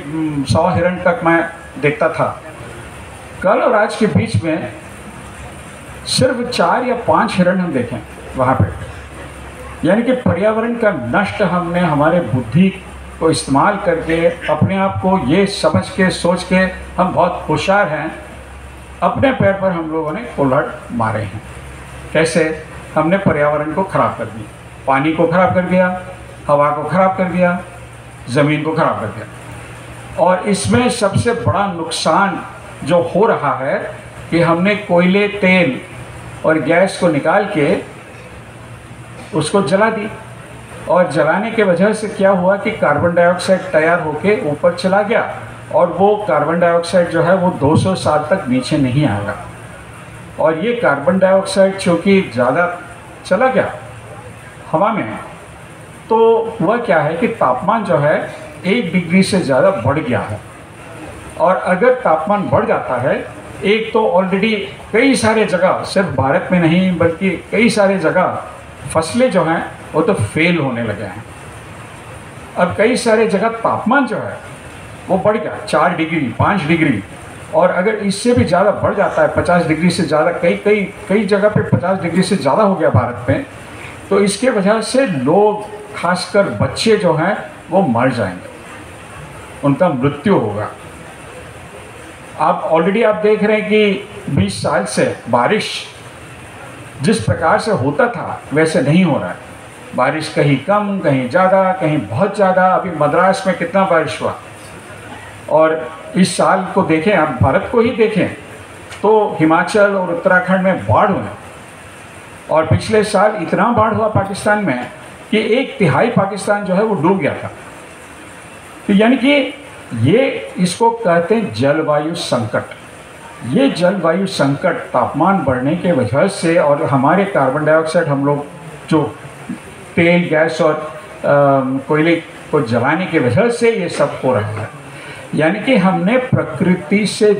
100 हिरण तक मैं देखता था। कल और आज के बीच में सिर्फ 4 या 5 हिरण हम देखें वहाँ पे। यानी कि पर्यावरण का नष्ट हमने हमारे बुद्धि को इस्तेमाल करके अपने आप को ये समझ के सोच के हम बहुत होशियार हैं अपने पैर पर हम लोगों ने कुल्हाड़ मारे हैं। कैसे? हमने पर्यावरण को खराब कर दिया, पानी को खराब कर दिया, हवा को खराब कर दिया, ज़मीन को खराब कर दिया। और इसमें सबसे बड़ा नुकसान जो हो रहा है कि हमने कोयले, तेल और गैस को निकाल के उसको जला दी, और जलाने के वजह से क्या हुआ कि कार्बन डाइऑक्साइड तैयार होके ऊपर चला गया, और वो कार्बन डाइऑक्साइड जो है वो 200 साल तक नीचे नहीं आएगा। और ये कार्बन डाइऑक्साइड चूँकि ज़्यादा चला गया हवा में, तो वह क्या है कि तापमान जो है 1 डिग्री से ज़्यादा बढ़ गया है। और अगर तापमान बढ़ जाता है, एक तो ऑलरेडी कई सारे जगह, सिर्फ भारत में नहीं बल्कि कई सारे जगह फसलें जो हैं वो तो फेल होने लगे हैं। अब कई सारे जगह तापमान जो है वो बढ़ गया 4 डिग्री 5 डिग्री, और अगर इससे भी ज़्यादा बढ़ जाता है 50 डिग्री से ज़्यादा, कई जगह पे 50 डिग्री से ज़्यादा हो गया भारत में, तो इसके वजह से लोग, खासकर बच्चे जो हैं वो मर जाएंगे, उनका मृत्यु होगा। आप ऑलरेडी आप देख रहे हैं कि 20 साल से बारिश जिस प्रकार से होता था वैसे नहीं हो रहा है। बारिश कहीं कम, कहीं ज़्यादा, कहीं बहुत ज़्यादा। अभी मद्रास में कितना बारिश हुआ, और इस साल को देखें, आप भारत को ही देखें तो हिमाचल और उत्तराखंड में बाढ़ हुए, और पिछले साल इतना बाढ़ हुआ पाकिस्तान में कि 1/3 पाकिस्तान जो है वो डूब गया था। तो यानी कि ये इसको कहते हैं जलवायु संकट। ये जलवायु संकट तापमान बढ़ने के वजह से, और हमारे कार्बन डाइऑक्साइड, हम लोग जो तेल, गैस और कोयले को जलाने की वजह से ये सब हो रहा है। यानी कि हमने प्रकृति से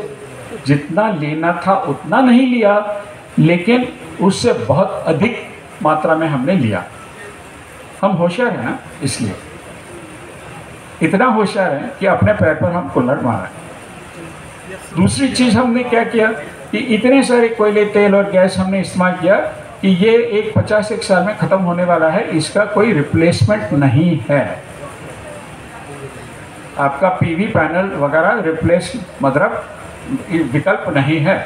जितना लेना था उतना नहीं लिया, लेकिन उससे बहुत अधिक मात्रा में हमने लिया। हम होशियार हैं ना, इसलिए इतना होशियार हैं कि अपने पैर पर हम कुल्हाड़ मारा है। दूसरी चीज़ हमने क्या किया कि इतने सारे कोयले, तेल और गैस हमने इस्तेमाल किया कि ये 50-1 साल में ख़त्म होने वाला है, इसका कोई रिप्लेसमेंट नहीं है। आपका पीवी पैनल वगैरह रिप्लेस मतलब विकल्प नहीं है।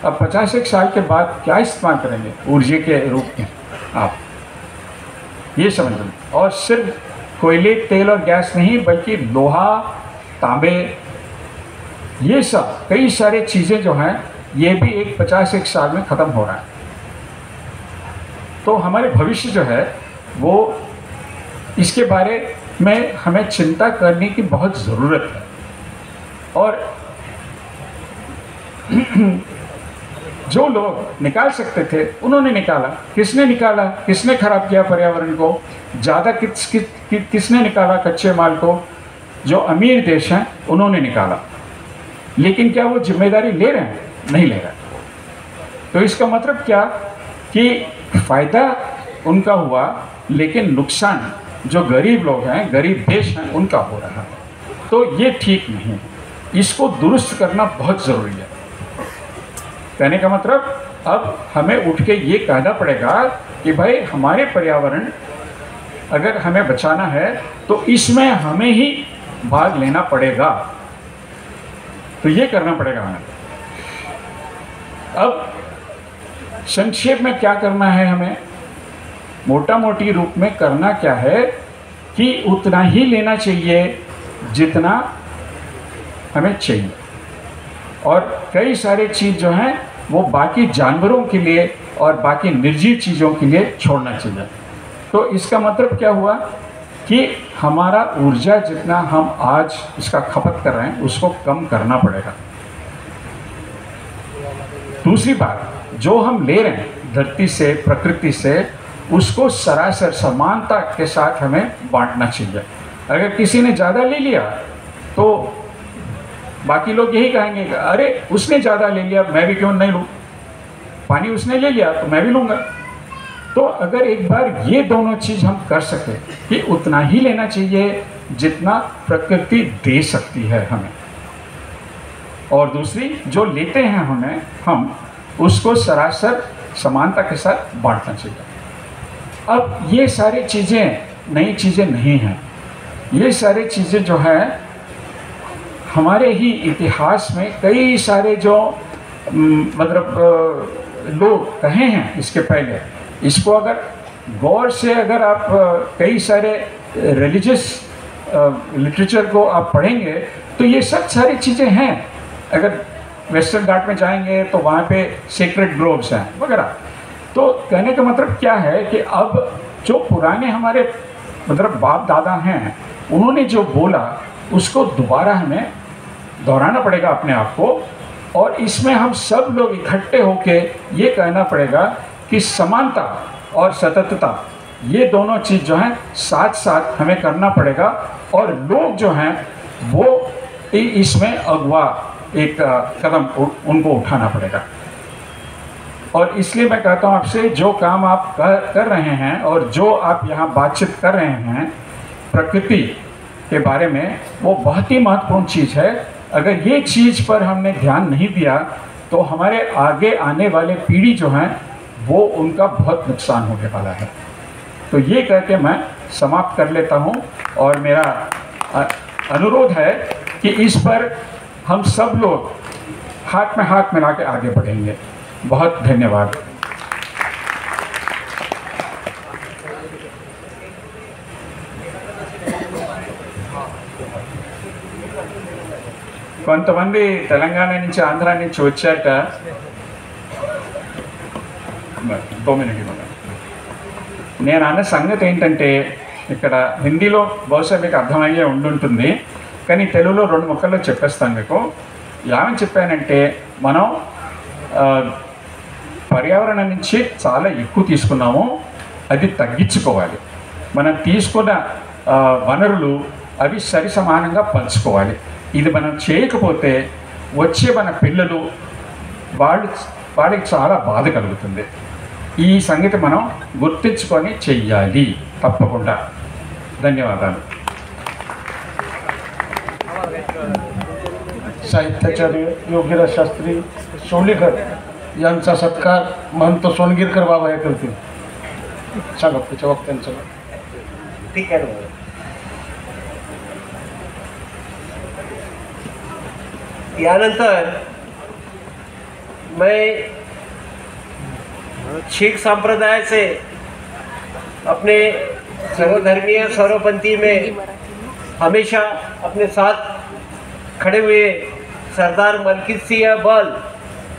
अब 50-1 साल के बाद क्या इस्तेमाल करेंगे ऊर्जा के रूप में, आप ये समझ लें। और सिर्फ कोयले, तेल और गैस नहीं बल्कि लोहा, तांबे, ये सब कई सारे चीज़ें जो हैं ये भी 50-1 साल में ख़त्म हो रहा है। तो हमारे भविष्य जो है वो, इसके बारे में हमें चिंता करने की बहुत ज़रूरत है। और जो लोग निकाल सकते थे उन्होंने निकाला। किसने निकाला? किसने खराब किया पर्यावरण को? ज़्यादा किसने निकाला कच्चे माल को? जो अमीर देश हैं उन्होंने निकाला। लेकिन क्या वो जिम्मेदारी ले रहे हैं? नहीं ले रहे। तो इसका मतलब क्या कि फ़ायदा उनका हुआ, लेकिन नुकसान जो गरीब लोग हैं, गरीब देश हैं, उनका हो रहा है। तो ये ठीक नहीं है, इसको दुरुस्त करना बहुत ज़रूरी है। कहने का मतलब अब हमें उठ के ये कहना पड़ेगा कि भाई हमारे पर्यावरण अगर हमें बचाना है तो इसमें हमें ही भाग लेना पड़ेगा। तो ये करना पड़ेगा हमें। अब संक्षेप में क्या करना है हमें, मोटा मोटी रूप में करना क्या है कि उतना ही लेना चाहिए जितना हमें चाहिए, और कई सारे चीज़ जो हैं वो बाकी जानवरों के लिए और बाकी निर्जीव चीज़ों के लिए छोड़ना चाहिए। तो इसका मतलब क्या हुआ कि हमारा ऊर्जा जितना हम आज इसका खपत कर रहे हैं उसको कम करना पड़ेगा। दूसरी बात, जो हम ले रहे हैं धरती से, प्रकृति से, उसको सरासर समानता के साथ हमें बांटना चाहिए। अगर किसी ने ज़्यादा ले लिया तो बाकी लोग यही कहेंगे कि अरे उसने ज़्यादा ले लिया, मैं भी क्यों नहीं लूँ। पानी उसने ले लिया तो मैं भी लूँगा। तो अगर एक बार ये दोनों चीज़ हम कर सके कि उतना ही लेना चाहिए जितना प्रकृति दे सकती है हमें, और दूसरी जो लेते हैं हम उसको सरासर समानता के साथ बांटना चाहिए। अब ये सारी चीज़ें नई चीज़ें नहीं हैं, ये सारी चीज़ें जो हैं हमारे ही इतिहास में कई सारे जो मतलब लोग कहे हैं इसके पहले, इसको अगर गौर से अगर आप कई सारे रिलीजियस लिटरेचर को आप पढ़ेंगे तो ये सब सारी चीज़ें हैं। अगर वेस्टर्न घाट में जाएंगे तो वहाँ पे सेक्रेट ग्रोव्स हैं वगैरह। तो कहने का मतलब क्या है कि अब जो पुराने हमारे मतलब बाप दादा हैं उन्होंने जो बोला उसको दोबारा हमें दोहराना पड़ेगा अपने आप को, और इसमें हम सब लोग इकट्ठे होके ये कहना पड़ेगा कि समानता और सततता ये दोनों चीज़ जो हैं साथ साथ हमें करना पड़ेगा, और लोग जो हैं वो इसमें अगवा एक कदम उनको उठाना पड़ेगा। और इसलिए मैं कहता हूँ आपसे, जो काम आप कर रहे हैं और जो आप यहाँ बातचीत कर रहे हैं प्रकृति के बारे में, वो बहुत ही महत्वपूर्ण चीज़ है। अगर ये चीज़ पर हमने ध्यान नहीं दिया तो हमारे आगे आने वाले पीढ़ी जो हैं वो उनका बहुत नुकसान होने वाला है। तो ये कह के मैं समाप्त कर लेता हूँ, और मेरा अनुरोध है कि इस पर हम सब लोग हाथ में हाथ मिला के आगे बढ़ेंगे। बहुत धन्यवाद। కొంతమంది తెలంగాణ నుంచి ఆంధ్ర నుంచి వచ్చాక నేను అన్న సంగతి ఏంటంటే, ఇక్కడ హిందీలో బహుశా మీకు అర్థమయ్యే ఉండుంటుంది, కానీ తెలుగులో 2 ముక్కల్లో చెప్పేస్తాను మీకు. ఏమని చెప్పానంటే, మనం పర్యావరణం నుంచి చాలా ఎక్కువ తీసుకున్నాము, అది తగ్గించుకోవాలి. మనం తీసుకున్న వనరులు అవి సరి సమానంగా పంచుకోవాలి. ఇది మనం చేయకపోతే వచ్చే మన పిల్లలు వాళ్ళకి చాలా బాధ కలుగుతుంది. ఈ సంగతి మనం గుర్తించుకొని చెయ్యాలి తప్పకుండా. ధన్యవాదాలు. साहित्याचार्य योगीराज शास्त्री सोंडेकर यांचा सत्कार महंत सोनगिरकर बाबा हे करतील. सांगा त्याच्या वक्त्यांचं. ठीक आहे ना. यानंतर मैं शीख संप्रदाय से अपने सर्वधर्मीय सर्वपंथी में हमेशा अपने साथ खड़े हुए सरदार मलकीत सिंह बल,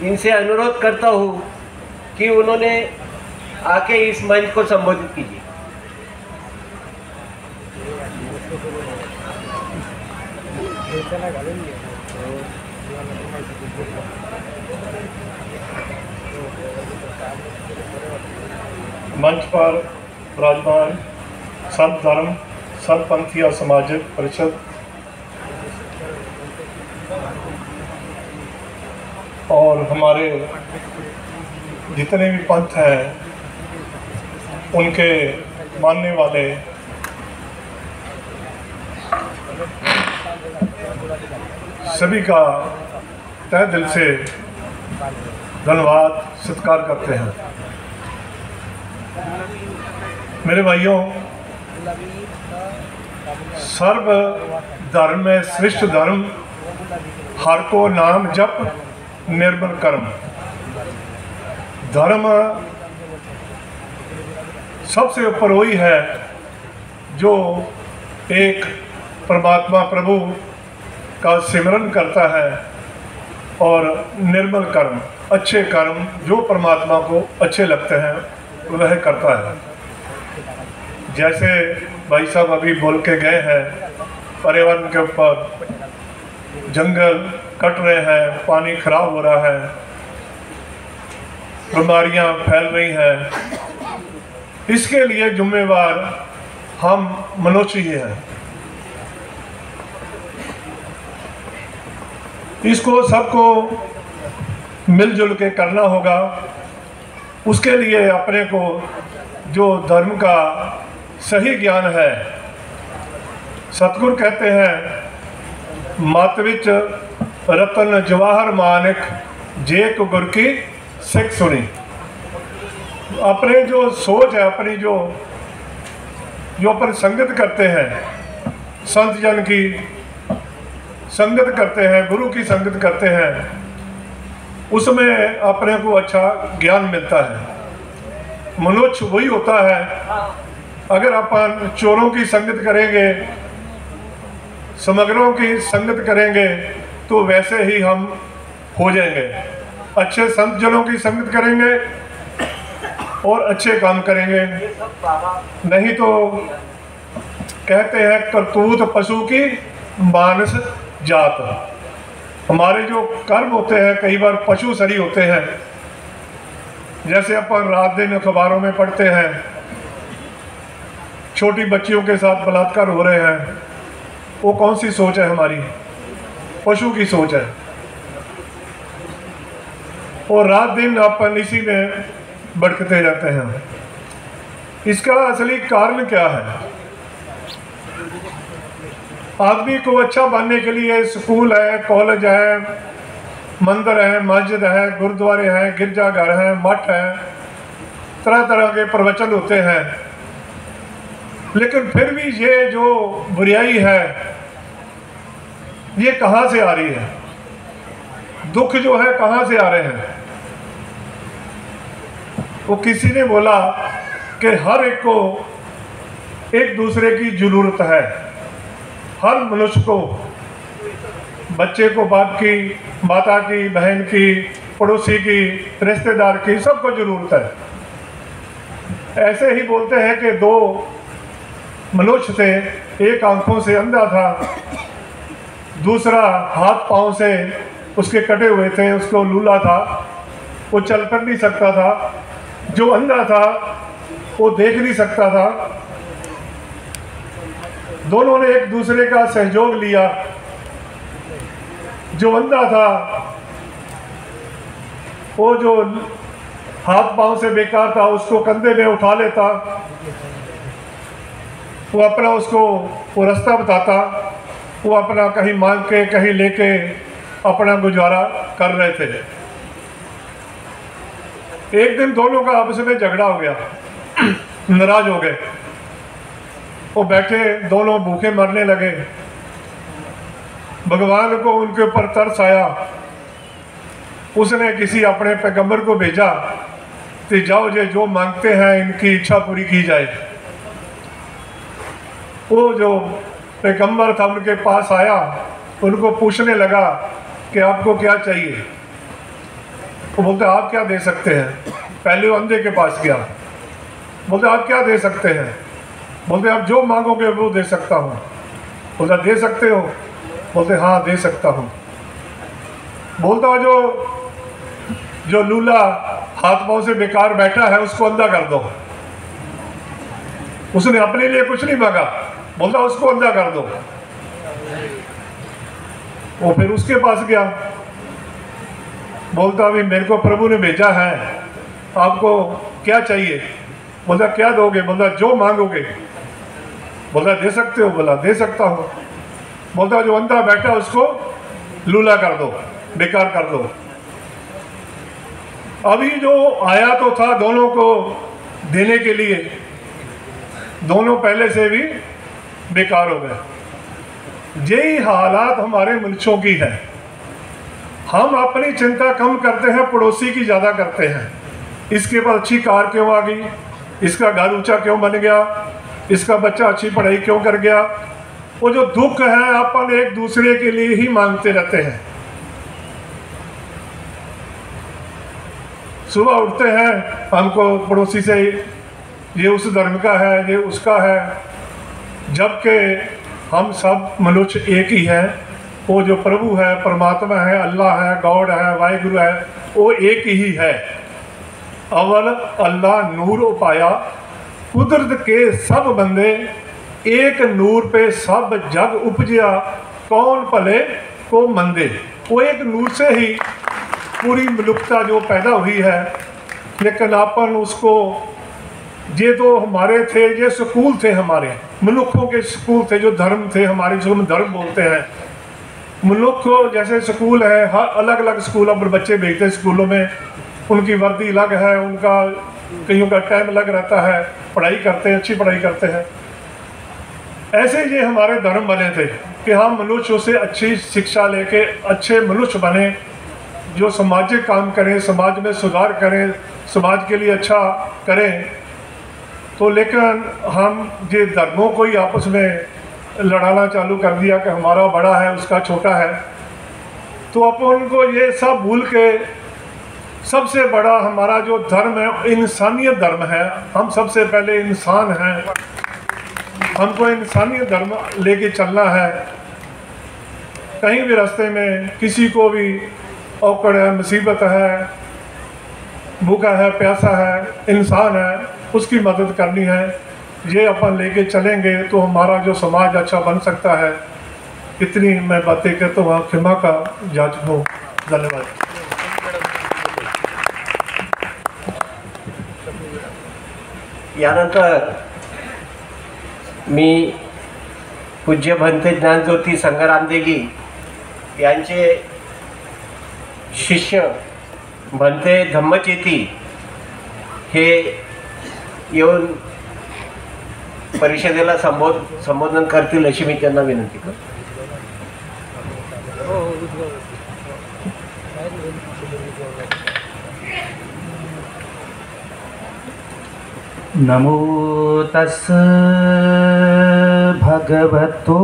इनसे अनुरोध करता हूँ कि उन्होंने आके इस मंच को संबोधित कीजिए. मंच पर विराजमान सब धर्म सब पंथी और सामाजिक परिषद और हमारे जितने भी पंथ हैं उनके मानने वाले सभी का तहे दिल से धन्यवाद सत्कार करते हैं. मेरे भाइयों, सर्व धर्म में श्रेष्ठ धर्म हर को नाम जप निर्मल कर्म. धर्म सबसे ऊपर वही है जो एक परमात्मा प्रभु का सिमरन करता है, और निर्मल कर्म अच्छे कर्म जो परमात्मा को अच्छे लगते हैं वह करता है. जैसे भाई साहब अभी बोल के गए हैं, पर्यावरण के ऊपर जंगल कट रहे हैं, पानी खराब हो रहा है, बीमारियां फैल रही हैं, इसके लिए जिम्मेवार हम मनुष्य ही हैं. इसको सबको मिलजुल के करना होगा. उसके लिए अपने को जो धर्म का सही ज्ञान है, सतगुरु कहते हैं मत विच रतन जवाहर मानिक जे को गुर की सिख सुनी. अपने जो सोच है, अपनी जो अपन संगत करते हैं, संत जन की संगत करते हैं, गुरु की संगत करते हैं, उसमें अपने को अच्छा ज्ञान मिलता है। मनुष्य वही होता है, अगर अपन चोरों की संगत करेंगे, समग्रों की संगत करेंगे तो वैसे ही हम हो जाएंगे। अच्छे संत जनों की संगत करेंगे और अच्छे काम करेंगे, नहीं तो कहते हैं करतूत पशु की मानस जात। हमारे जो कर्म होते हैं कई बार पशु सरी होते हैं। जैसे अपन रात दिन अखबारों में पढ़ते हैं छोटी बच्चियों के साथ बलात्कार हो रहे हैं, वो कौन सी सोच है हमारी? पशु की सोच है। और रात दिन अपन इसी में भटकते रहते हैं। इसका असली कारण क्या है? आदमी को अच्छा बनने के लिए स्कूल है, कॉलेज है, मंदिर है, मस्जिद है, गुरुद्वारे हैं, गिरजाघर हैं, मठ हैं, तरह तरह के प्रवचन होते हैं। लेकिन फिर भी ये जो बुराई है ये कहाँ से आ रही है? दुख जो है कहाँ से आ रहे हैं? वो किसी ने बोला कि हर एक को एक दूसरे की जरूरत है। हर मनुष्य को, बच्चे को बाप की, माता की, बहन की, पड़ोसी की, रिश्तेदार की, सबको जरूरत है। ऐसे ही बोलते हैं कि दो मनुष्य थे, एक आंखों से अंधा था, दूसरा हाथ पांव से उसके कटे हुए थे, उसको लूला था, वो चल कर नहीं सकता था। जो अंधा था वो देख नहीं सकता था। दोनों ने एक दूसरे का सहयोग लिया। जो अंधा था वो जो हाथ पांव से बेकार था उसको कंधे में उठा लेता, वो अपना उसको वो रास्ता बताता, वो अपना कहीं मांग के कहीं लेके अपना गुजारा कर रहे थे। एक दिन दोनों का आपस में झगड़ा हो गया, नाराज हो गए। वो बैठे दोनों भूखे मरने लगे। भगवान को उनके ऊपर तरस आया। उसने किसी अपने पैगंबर को भेजा कि जाओ ये जो मांगते हैं इनकी इच्छा पूरी की जाए। वो जो पैगंबर था उनके पास आया, उनको पूछने लगा कि आपको क्या चाहिए। वो बोलते आप क्या दे सकते हैं। पहले वो अंधे के पास गया, बोलते आप क्या दे सकते हैं। बोलते आप जो मांगोगे वो दे सकता हूँ। बोलता दे सकते हो। बोलते हाँ दे सकता हूँ। बोलता जो लूला हाथ पांव से बेकार बैठा है उसको अंधा कर दो। उसने अपने लिए कुछ नहीं मांगा, बोलता उसको अंधा कर दो। वो फिर उसके पास गया, बोलता अभी मेरे को प्रभु ने भेजा है, आपको क्या चाहिए। बोलता क्या दोगे। बोलता जो मांगोगे। बोलता दे सकते हो। बोला दे सकता हूँ। बोलता जो अंधा बैठा उसको लूला कर दो, बेकार कर दो। अभी जो आया तो था दोनों को देने के लिए, दोनों पहले से भी बेकार हो गए। यही हालात हमारे मनुष्यों की है। हम अपनी चिंता कम करते हैं, पड़ोसी की ज़्यादा करते हैं। इसके पास अच्छी कार क्यों आ गई, इसका घर ऊंचा क्यों बन गया, इसका बच्चा अच्छी पढ़ाई क्यों कर गया। वो जो दुख है अपन एक दूसरे के लिए ही मांगते रहते हैं। सुबह उठते हैं, हमको पड़ोसी से ये उस धर्म का है, ये उसका है, जबकि हम सब मनुष्य एक ही हैं। वो जो प्रभु है, परमात्मा है, अल्लाह है, गॉड है, वाहिगुरु है, वो एक ही है। अवल अल्लाह नूर उपाया, कुदरत के सब बंदे, एक नूर पे सब जग उपजिया, कौन भले को मंदे। वो एक नूर से ही पूरी मनुष्यता जो पैदा हुई है। लेकिन अपन उसको, ये तो हमारे थे, ये स्कूल थे, हमारे मनुष्यों के स्कूल थे, जो धर्म थे हमारे, जो हम धर्म बोलते हैं। मनुष्य जैसे स्कूल है, हर अलग अलग स्कूलों पर बच्चे भेजते हैं स्कूलों में, उनकी वर्दी अलग है, उनका कईयों का टाइम अलग रहता है, पढ़ाई करते हैं, अच्छी पढ़ाई करते हैं। ऐसे ये हमारे धर्म बने थे कि हम मनुष्यों से अच्छी शिक्षा लेके अच्छे मनुष्य बने, जो सामाजिक काम करें, समाज में सुधार करें, समाज के लिए अच्छा करें, तो लेकिन हम ये धर्मों को ही आपस में लड़ाना चालू कर दिया कि हमारा बड़ा है उसका छोटा है। तो अपन को ये सब भूल के सबसे बड़ा हमारा जो धर्म है इंसानियत धर्म है। हम सबसे पहले इंसान हैं, हमको इंसानियत धर्म लेके चलना है। कहीं भी रास्ते में किसी को भी औकड़ है, मुसीबत है, भूखा है, प्यासा है, इंसान है, उसकी मदद करनी है। ये अपन लेके चलेंगे तो हमारा जो समाज अच्छा बन सकता है। इतनी मैं बातें कहता हूँ, क्षमा का याचक हूँ। धन्यवाद। यानंतर मी पूज्य भंते ज्ञानज्योती संग्राम देगी यांचे शिष्य भंते धम्मचेती हे येऊन परिषदेला संबोधन करतील अशी मी त्यांना विनंती करतो. नमो तस् भगवतो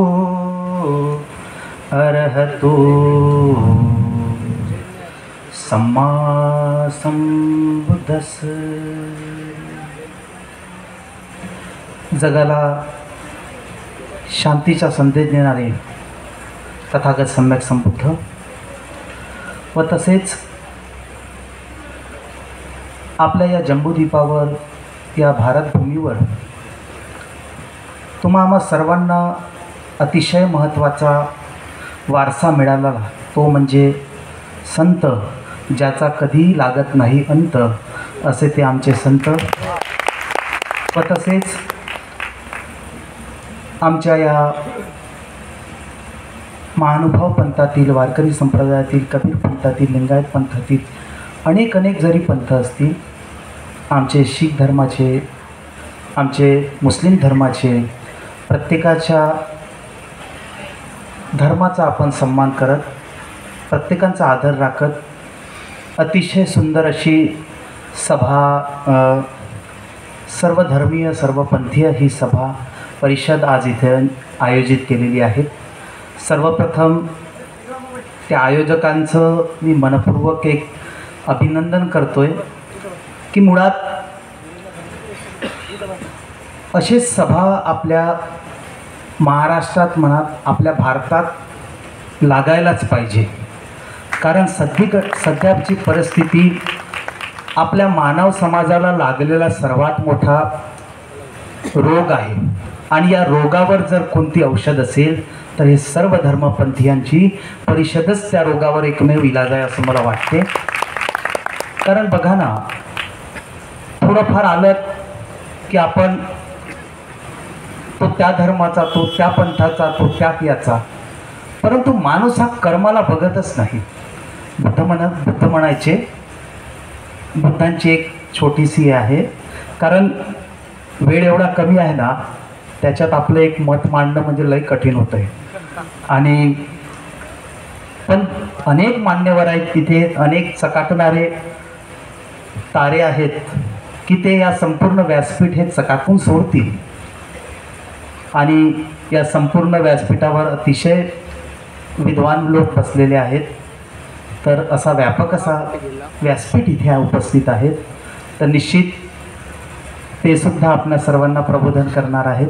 अरहतो सम्मा संबुद्धस्स. जगाला शांतीचा संदेश देणारे तथागत सम्यक संबुद्ध व तसेच आपल्या या जम्बूद्वीपावर, या भारतभूमीवर तुम्हा आम्हा सर्वांना अतिशय महत्त्वाचा वारसा मिळाला, तो म्हणजे संत, ज्याचा कधी लागत नाही अंत, असे ते आमचे संत. व तसेच आमच्या या महानुभाव पंथातील, वारकरी संप्रदायातील, कबीर पंथातील, लिंगायत पंथातील अनेक जरी पंथ असतील, आमचे शीख धर्माचे, आमचे मुस्लिम धर्माचे, प्रत्येकाच्या धर्माचा आपण सन्मान करत, प्रत्येकाचा आदर राखत अतिशय सुंदर अशी सभा, सर्वधर्मीय सर्वपंथीय ही सभा परिषद आज इथे आयोजित केलेली आहे. सर्वप्रथम त्या आयोजकांचं मी मनपूर्वक एक अभिनंदन करतोय की मुळात अशीच सभा आपल्या महाराष्ट्रात म्हणा, आपल्या भारतात लागायलाच पाहिजे. कारण सध्याची परिस्थिती आपल्या मानव समाजाला लागलेला सर्वात मोठा रोग आहे आणि या रोगावर जर कोणती औषध असेल तर हे सर्व धर्मपंथीयांची परिषदच त्या रोगावर एकमेव इलाज आहे असं मला वाटते. कारण बघा ना, थोडंफार आलं की आपण तो त्या धर्माचा, तो त्या पंथाचा, तो त्या याचा, परंतु माणूस हा कर्माला बघतच नाही. बुद्ध म्हणायचे, बुद्धांची एक छोटीशी आहे, कारण वेळ एवढा कमी आहे ना, त्याच्यात आपलं एक मत मांडणं म्हणजे लय कठीण होतं आहे. आणि पण अनेक मान्यवर आहेत तिथे, अनेक चकाकणारे तारे आहेत की ते या संपूर्ण व्यासपीठ हे चकाकून सोडतील. आणि या संपूर्ण व्यासपीठावर अतिशय विद्वान लोक बसलेले आहेत. तर असा व्यापक असा व्यासपीठ इथे उपस्थित आहेत. तर निश्चित ते सुद्धा आपल्या सर्वांना प्रबोधन करणार आहेत.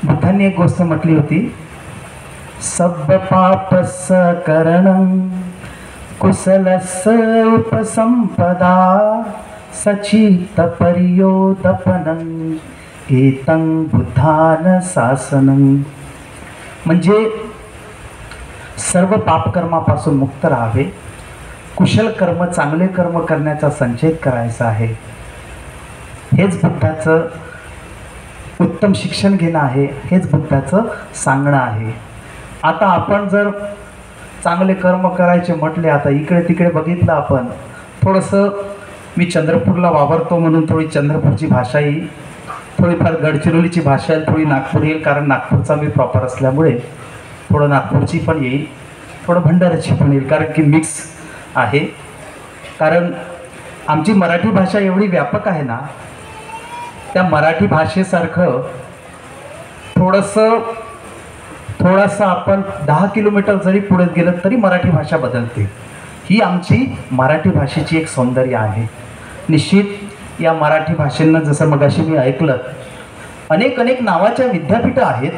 बुद्धांनी एक गोष्ट म्हटली होती, सब पापस करणं कुशलस उपसंपदा सचित पर्योदपनं एतं बुद्धान शासनं. म्हणजे सर्व पापकर्मापासून मुक्त राहावे, कुशल कर्म, चांगले कर्म करण्याचा संचय करायचा आहे. हेच बुद्धाचं उत्तम शिक्षण घेणं आहे, हेच बुद्धाचं सांगणं आहे. आता आपण जर चांगले कर्म करायचे म्हटले, आता इकडे तिकडे बघितलं आपण, थोडंसं मी चंद्रपूरला वावरतो म्हणून थोडी चंद्रपूरची भाषा येईल, थोडीफार गडचिरोलीची भाषा येईल, थोडी नागपूर येईल, कारण नागपूरचा मी प्रॉपर असल्यामुळे थोडं नागपूरची पण येईल, थोडं भंडाऱ्याची पण येईल, कारण की मिक्स आहे, कारण आमची मराठी भाषा एवढी व्यापक आहे ना, त्या मराठी भाषेसारखं थोडंसं आपण 10 किलोमीटर जरी पुढे गेलं तरी मराठी भाषा बदलते. ही आमची मराठी भाषेची एक सौंदर्य आहे. निश्चित या मराठी भाषेनं जसं मगाशी मी ऐकलं, अनेक नावाच्या विद्यापीठं आहेत,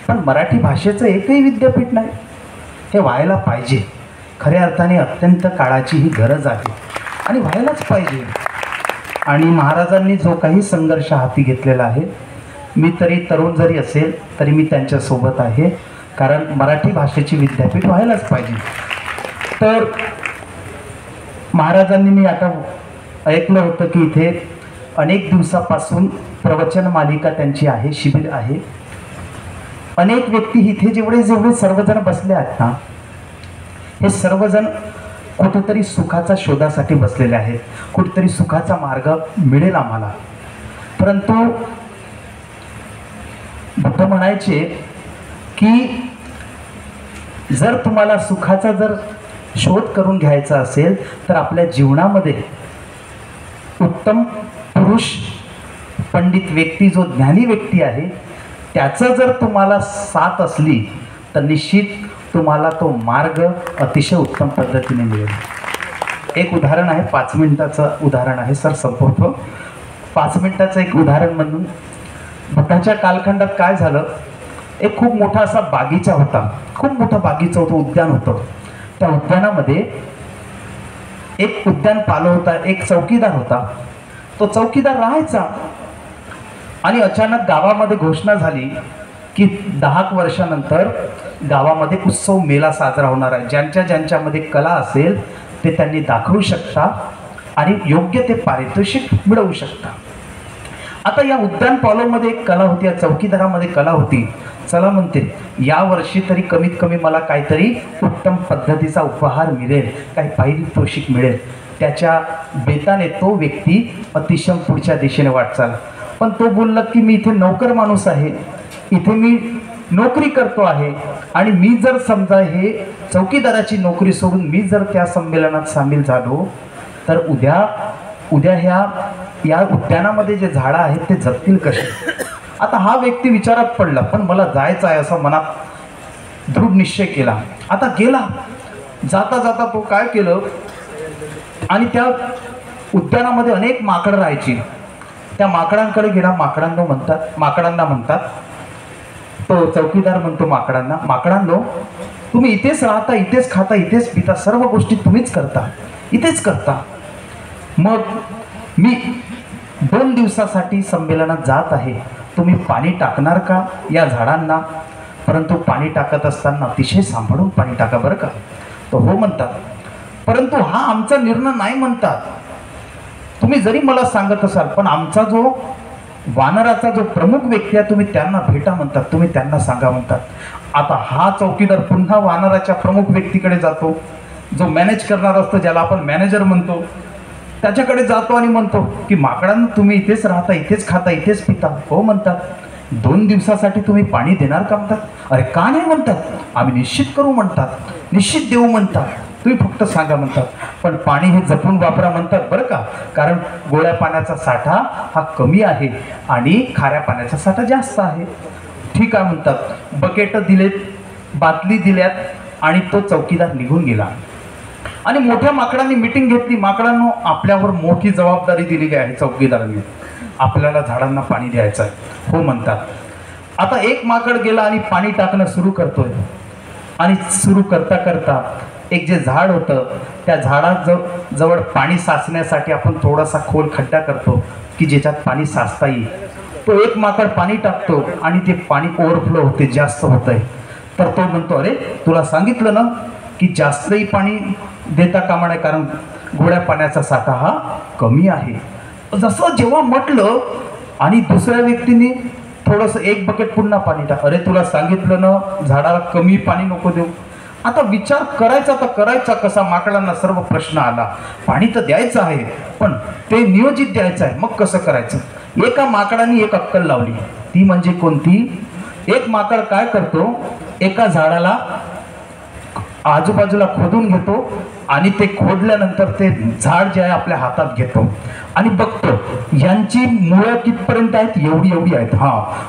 पण मराठी भाषेचं एकही विद्यापीठ नाही. हे व्हायला पाहिजे. खऱ्या अर्थाने अत्यंत काळाची ही गरज आहे आणि व्हायलाच पाहिजे. आणि महाराजांनी जो काही संघर्ष हाती घेतलेला आहे, मी तरी तरुण जरी असेल तरी मी त्यांच्यासोबत आहे, कारण मराठी भाषेची विद्यापीठ व्हायलाच पाहिजे. तर महाराजांनी, मी आता ऐकलं होतं की इथे अनेक दिवसापासून प्रवचन मालिका त्यांची आहे, शिबिर आहे. अनेक व्यक्ती इथे जेवढे सर्वजण बसले आहेत ना, हे सर्वजण कुठेतरी सुखाचा शोधासाठी बसलेले आहेत. कुठेतरी सुखाचा मार्ग मिळेल आम्हाला. परंतु बुद्ध म्हणायचे की जर तुम्हाला सुखाचा जर शोध करून घ्यायचा असेल तर आपल्या जीवनामध्ये उत्तम पुरुष, पंडित व्यक्ती, जो ज्ञानी व्यक्ती आहे, त्याचं जर तुम्हाला साथ असली तर निश्चित तुम्हाला तो मार्ग अतिशय उत्तम पद्धतीने मिळेल. एक उदाहरण आहे, 5 मिनिटाचं उदाहरण आहे सर, संपवतो. 5 मिनिटाचं एक उदाहरण म्हणून, बुद्धाच्या कालखंडात काय झालं, एक खूप मोठा असा बागीचा होता. खूप मोठा बागीचा होता, उद्यान होतं. त्या उद्यानामध्ये एक उद्यान पालक होता, एक चौकीदार होता. तो चौकीदार राहायचा आणि अचानक गावामध्ये घोषणा झाली की 10 वर्षानंतर गावामध्ये उत्सव मेळा साजरा होणार आहे. ज्यांच्यामध्ये कला असेल ते त्यांनी दाखवू शकता आणि योग्य ते पारितोषिक मिळवू शकता. आता या उद्यान पालकमध्ये एक कला होती, या चौकीदारामध्ये कला होती. चला म्हणते, या वर्षी तरी कमीत कमी मला काहीतरी उत्तम पद्धतीचा उपहार मिळेल, काही पारितोषिक मिळेल. त्याच्या बेताने तो व्यक्ती अतिशय पुढच्या दिशेने वाटचाल. पण तो बोलला की मी इथे नोकर माणूस आहे, इथे मी नोकरी करतो आहे, आणि मी जर समजा हे चौकीदाराची नोकरी सोडून मी जर त्या संमेलनात सामील झालो तर उद्या या उद्यानामध्ये जे झाडं आहेत ते जगतील कसे. आता हा व्यक्ती विचारात पडला, पण मला जायचं आहे असं मनात दृढ निश्चय केला. आता गेला. जाता जाता तो काय केलं, आणि त्या उद्यानामध्ये अनेक माकडं राहायची. त्या माकडांकडे गेला. माकडांना म्हणतात, तो चौकीदार म्हणतो माकडांनो, तुम्ही इथेच राहता, इथेच खाता, इथेच पिता, सर्व गोष्टी तुम्हीच करता, इथेच करता. मग मी 2 दिवसासाठी संमेलनात जात आहे, तुम्ही पाणी टाकणार का या झाडांना? परंतु पाणी टाकत असताना अतिशय सांभाळून पाणी टाका बरं का. तो हो म्हणतात. परंतु हा आमचा निर्णय नाही म्हणतात. तुम्ही जरी मला सांगत असाल, पण आमचा जो वानराचा जो प्रमुख व्यक्ती आहे तुम्ही त्यांना भेटा म्हणतात, तुम्ही त्यांना सांगा म्हणतात. आता हा चौकीदार पुन्हा वानराच्या प्रमुख व्यक्तीकडे जातो, जो मॅनेज करणार असतो, ज्याला आपण मॅनेजर म्हणतो, त्याच्याकडे जातो आणि म्हणतो की माकडांना तुम्ही इथेच राहता, इथेच खाता, इथेच पिता. हो म्हणतात. 2 दिवसासाठी तुम्ही पाणी देणार का म्हणतात. अरे का नाही म्हणतात. आम्ही निश्चित करू म्हणतात, निश्चित देऊ म्हणतात, तुम्ही फक्त सांगा म्हणतात. पण पाणी हे जपून वापरा म्हणतात बरं का, कारण गोड्या पाण्याचा साठा हा कमी आहे आणि खाऱ्या पाण्याचा साठा जास्त आहे. ठीक आहे म्हणतात. बकेट दिलेत, बाटली दिल्यात आणि तो चौकीदार निघून गेला. आणि मोठ्या माकडांनी मीटिंग घेतली. माकडांनो, आपल्यावर मोठी जबाबदारी दिलेली आहे चौकीदारांनी, आपल्याला झाडांना पाणी द्यायचं आहे. हो म्हणतात. आता एक माकड गेला आणि पाणी टाकणं सुरू करतोय. आणि सुरू करता करता एक जे झाड होतं, त्या झाडाजवळ पाणी साचण्यासाठी आपण थोडासा खोल खड्डा करतो की ज्याच्यात पाणी साचता येईल. तो एक माकड पाणी टाकतो आणि ते पाणी ओव्हरफ्लो होते, जास्त होतंय. तर तो म्हणतो, अरे तुला सांगितलं ना की जास्तही पाणी देता कामा नये, कारण गोड्या पाण्याचा साठा हा कमी आहे. जसं जेव्हा म्हटलं आणि दुसऱ्या व्यक्तीने थोडंसं एक बकेट पुन्हा पाणी टाक. अरे तुला सांगितलं ना झाडाला कमी पाणी नको देऊ. आता विचार करायचा तर करायचा कसा. माकडांना सर्व प्रश्न आला. पाणी तर द्यायचं आहे, पण ते नियोजित द्यायचं आहे, मग कसं करायचं. एका माकडाने एक अक्कल लावली. ती म्हणजे कोणती. एक माकड काय करतो, एका झाडाला आजूबाजूला खोदून घेतो आणि ते खोदल्यानंतर ते झाड जे आहे आपल्या हातात घेतो आणि बघतो यांची मुळं कितपर्यंत आहेत, एवढी एवढी आहेत,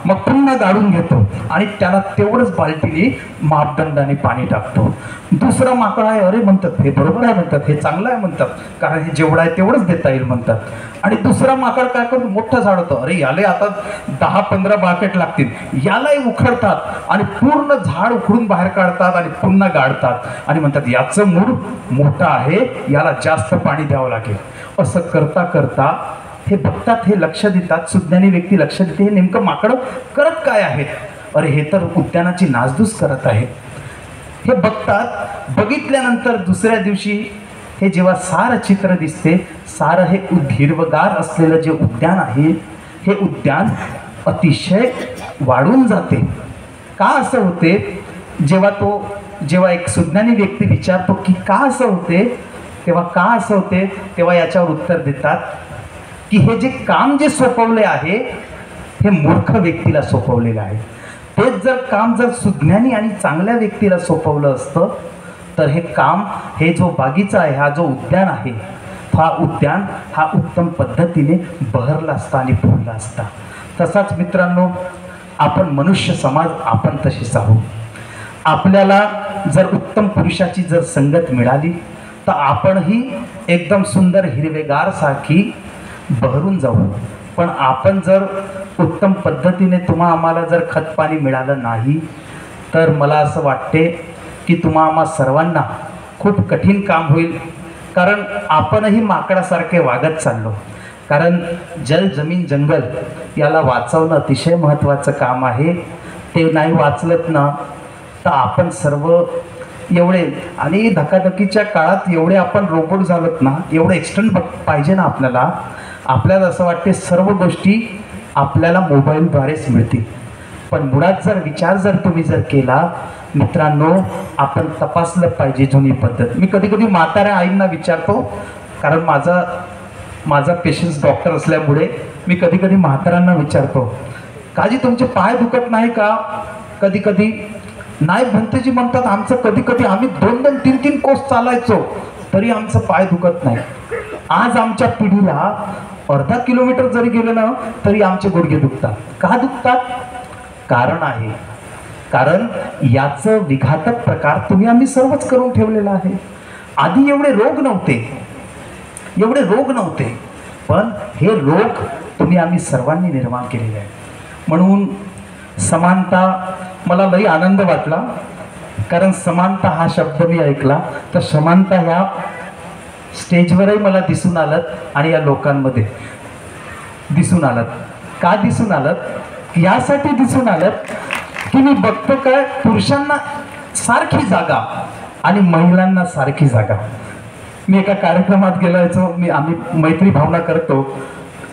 मग पुन्हा गाडून घेतो आणि त्याला तेवढंच बाल्टीने मापदंडाने पाणी टाकतो. दुसरं माकड आहे, अरे म्हणतात हे बरोबर आहे म्हणतात, हे चांगलं आहे म्हणतात, कारण हे जेवढं आहे तेवढंच देता येईल म्हणतात. आणि दुसरा माकड काय करतो, मोठं झाड होतं, अरे याला आता 10-15 बाकेट लागतील, यालाही उखडतात आणि पूर्ण झाड उखडून बाहेर काढतात आणि पुन्हा गाडतात आणि म्हणतात याचं मूळ मोठं आहे, याला जास्त पाणी द्यावं लागेल. असं करता करता हे बघतात, हे लक्ष देतात, सुज्ञानी व्यक्ती लक्ष देते, हे नेमकं माकडं करत काय आहेत, अरे हे तर उद्यानाची नासधूस करत आहेत. हे बघतात, बघितल्यानंतर दुसऱ्या दिवशी हे जेव्हा सारं चित्र दिसते, सारं हे हिरवगार असलेलं जे उद्यान आहे, हे उद्यान अतिशय वाढून जाते. का असं होते, जेव्हा एक सुज्ञानी व्यक्ती विचारतो की का असं होते, तेव्हा याच्यावर उत्तर देतात की हे जे काम जे सोपवले आहे हे मूर्ख व्यक्तीला सोपवलेलं आहे. तेच जर काम जर सुज्ञानी आणि चांगल्या व्यक्तीला सोपवलं असतं तर हे काम, हे जो बागीचा आहे, हा जो उद्यान आहे, हा उद्यान हा उत्तम पद्धतीने बहरला असता आणि फुलला असता. तसाच मित्रांनो, आपण मनुष्य समाज आपण तसेच आहोत. आपल्याला जर उत्तम पुरुषाची जर संगत मिळाली तर आपणही एकदम सुंदर हिरवेगार सारखी बहरून जाऊ. पण आपण जर उत्तम पद्धतीने आम्हाला जर खतपाणी मिळालं नाही तर मला असं वाटते की आम्हा सर्वांना खूप कठीण काम होईल. कारण आपणही माकडासारखे वागत चाललो. कारण जल जमीन जंगल याला वाचवणं अतिशय महत्त्वाचं काम आहे. ते नाही वाचलत ना तर आपण सर्व एवढे, आणि धकाधकीच्या काळात एवढे आपण रोबोट झालोत ना, एवढं एक्स्टंट पाहिजे ना आपल्याला असं वाटते सर्व गोष्टी आपल्याला मोबाईलद्वारेच मिळतील. पण मुळात जर विचार जर तुम्ही जर केला मित्रांनो, आपण तपासलं पाहिजे जुनी पद्धत. मी कधी कधी म्हाताऱ्या आईंना विचारतो, कारण माझा पेशन्स डॉक्टर असल्यामुळे मी कधी कधी म्हाताऱ्यांना विचारतो, काजी तुमचे पाय दुखत नाही का? कधी कधी नाही भंतेजी म्हणतात, आमचं कधी कधी आम्ही 2-2, 3-3 कोस चालायचो तरी आमचं पाय दुखत नाही. आज आमच्या पिढीला अर्धा किलोमीटर जरी गेलं ना तरी आमचे गुडघे दुखतात. का दुखतात? कारण याचं विघातक प्रकार आम्ही सर्वच करून ठेवलेला आहे. आधी एवढे रोग नव्हते, पण हे रोग आम्ही सर्वांनी निर्माण केलेले आहे. म्हणून समानता, मला लई आनंद वाटला, कारण समानता हा शब्द मी ऐकला तर समानता ह्या स्टेजवरही मला दिसून आलं आणि या लोकांमध्ये दिसून आलं. का दिसून आलं? यासाठी दिसून आलं की मी बघतो काय, पुरुषांना सारखी जागा आणि महिलांना सारखी जागा. मी एका कार्यक्रमात गेलो, आम्ही मैत्री भावना करतो,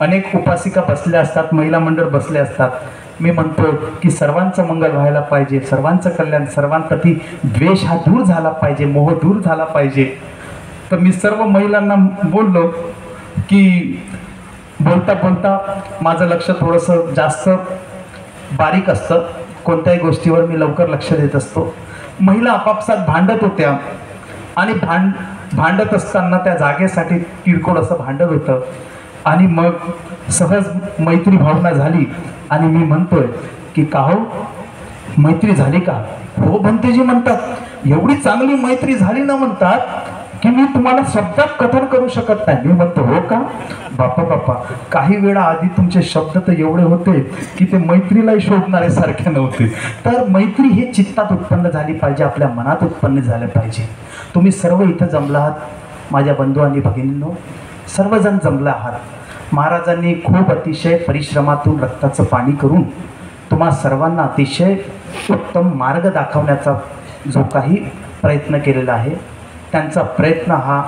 अनेक उपासिका बसल्या असतात, महिला मंडळ बसले असतात. मी म्हणतो की सर्वांचं मंगल व्हायला पाहिजे, सर्वांचं कल्याण, सर्वांप्रती द्वेष हा दूर झाला पाहिजे, मोह दूर झाला पाहिजे. तर मी सर्व महिलांना बोललो की बोलता बोलता माझं लक्ष थोडंसं जास्त बारीक असतं, कोणत्याही गोष्टीवर मी लवकर लक्ष देत असतो. महिला आपापसात भांडत होत्या आणि भांडत असताना त्या जागेसाठी किरकोळ असं भांडत होतं. आणि मग सहज मैत्री भावना झाली आणि मी म्हणतोय की का हो, मैत्री झाली का? हो भंतेजी म्हणतात, एवढी चांगली मैत्री झाली ना म्हणतात की मी तुम्हाला शब्दात कथन करू शकत नाही. मी म्हणतो हो का? बापा, काही वेळा आधी तुमचे शब्द तर एवढे होते की ते मैत्रीलाही शोधणारे सारखे नव्हते. तर मैत्री हे चित्तात उत्पन्न झाली पाहिजे, आपल्या मनात उत्पन्न झालं पाहिजे. तुम्ही सर्व इथं जमला आहात, माझ्या बंधू आणि भगिनींनो, सर्वजण जमला आहात. महाराजांनी खूप अतिशय परिश्रमातून रक्ताचं पाणी करून तुम्हा सर्वांना अतिशय उत्तम मार्ग दाखवण्याचा जो काही प्रयत्न केलेला आहे, त्यांचा प्रयत्न हा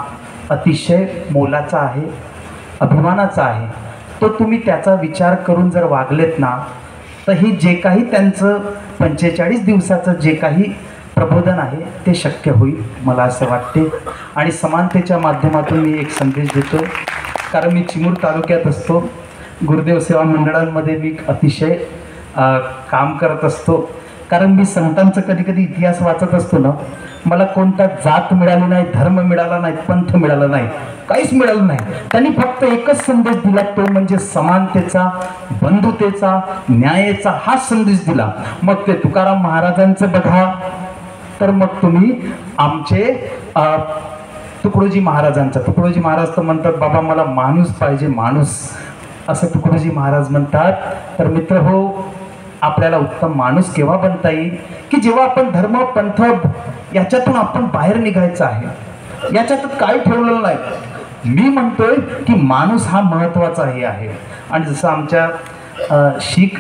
अतिशय मोलाचा आहे, अभिमानाचा आहे. तो तुम्ही त्याचा विचार करून जर वागलेत ना तर हे जे काही त्यांचं 45 दिवसाचं जे काही प्रबोधन आहे ते शक्य होईल, मला असं वाटते. आणि समानतेच्या माध्यमातून मी एक संदेश देतो, कारण मी चिमूर तालुक्यात असतो, गुरुदेव सेवा मंडळांमध्ये मी अतिशय काम करत असतो. कारण मी संतांचं कधी कधी इतिहास वाचत असतो ना, मला कोणता जात मिळाली नाही, धर्म मिळाला नाही, पंथ मिळाला नाही, काहीच मिळालं नाही. त्यांनी फक्त एकच संदेश दिला, तो म्हणजे समानतेचा, बंधुतेचा, न्यायाचा हा संदेश दिला. मग ते तुकाराम महाराजांचं बघा, तर मग तुम्ही आमचे तुकडोजी महाराज तर म्हणतात, बाबा मला माणूस पाहिजे, माणूस, असं तुकडोजी महाराज म्हणतात. तर मित्र हो, आपल्याला उत्तम माणूस केव्हा बनता येईल की जेव्हा आपण धर्म पंथ याच्यातून आपण बाहेर निघायचं आहे. याच्यातून काही ठेवलेलं नाही. मी म्हणतोय की माणूस हा महत्त्वाचा हे आहे. आणि जसं आमच्या शीख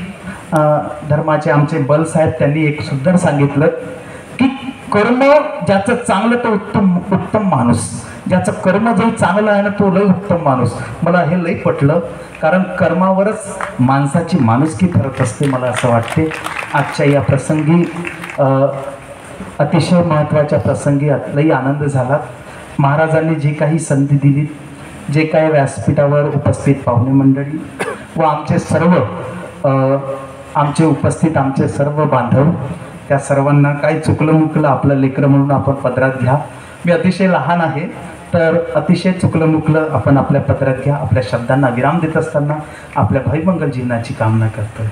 धर्माचे आमचे बल साहेब त्यांनी एक सुंदर सांगितलं की कर्म ज्याचं चांगलं तो उत्तम माणूस, ज्याचं कर्म जो चांगलं आहे ना तो लय उत्तम माणूस. मला हे लय पटलं, कारण कर्मावरच माणसाची माणुसकी ठरत असते, मला असं वाटते. आजच्या या प्रसंगी अतिशय महत्त्वाच्या प्रसंगी लई आनंद झाला. महाराजांनी जी काही संधी दिली, जे काही व्यासपीठावर उपस्थित पाहुणे मंडळी व आमचे सर्व आमचे सर्व बांधव, त्या सर्वांना काही चुकलं मुकलं आपलं लेकरं म्हणून आपण पदरात घ्या. मी अतिशय लहान आहे, तर अतिशय चुकलं मुकलं आपण आपल्या पदरात घ्या. आपल्या शब्दांना विराम देत असताना आपल्या भयमंगल जीवनाची कामना करतो.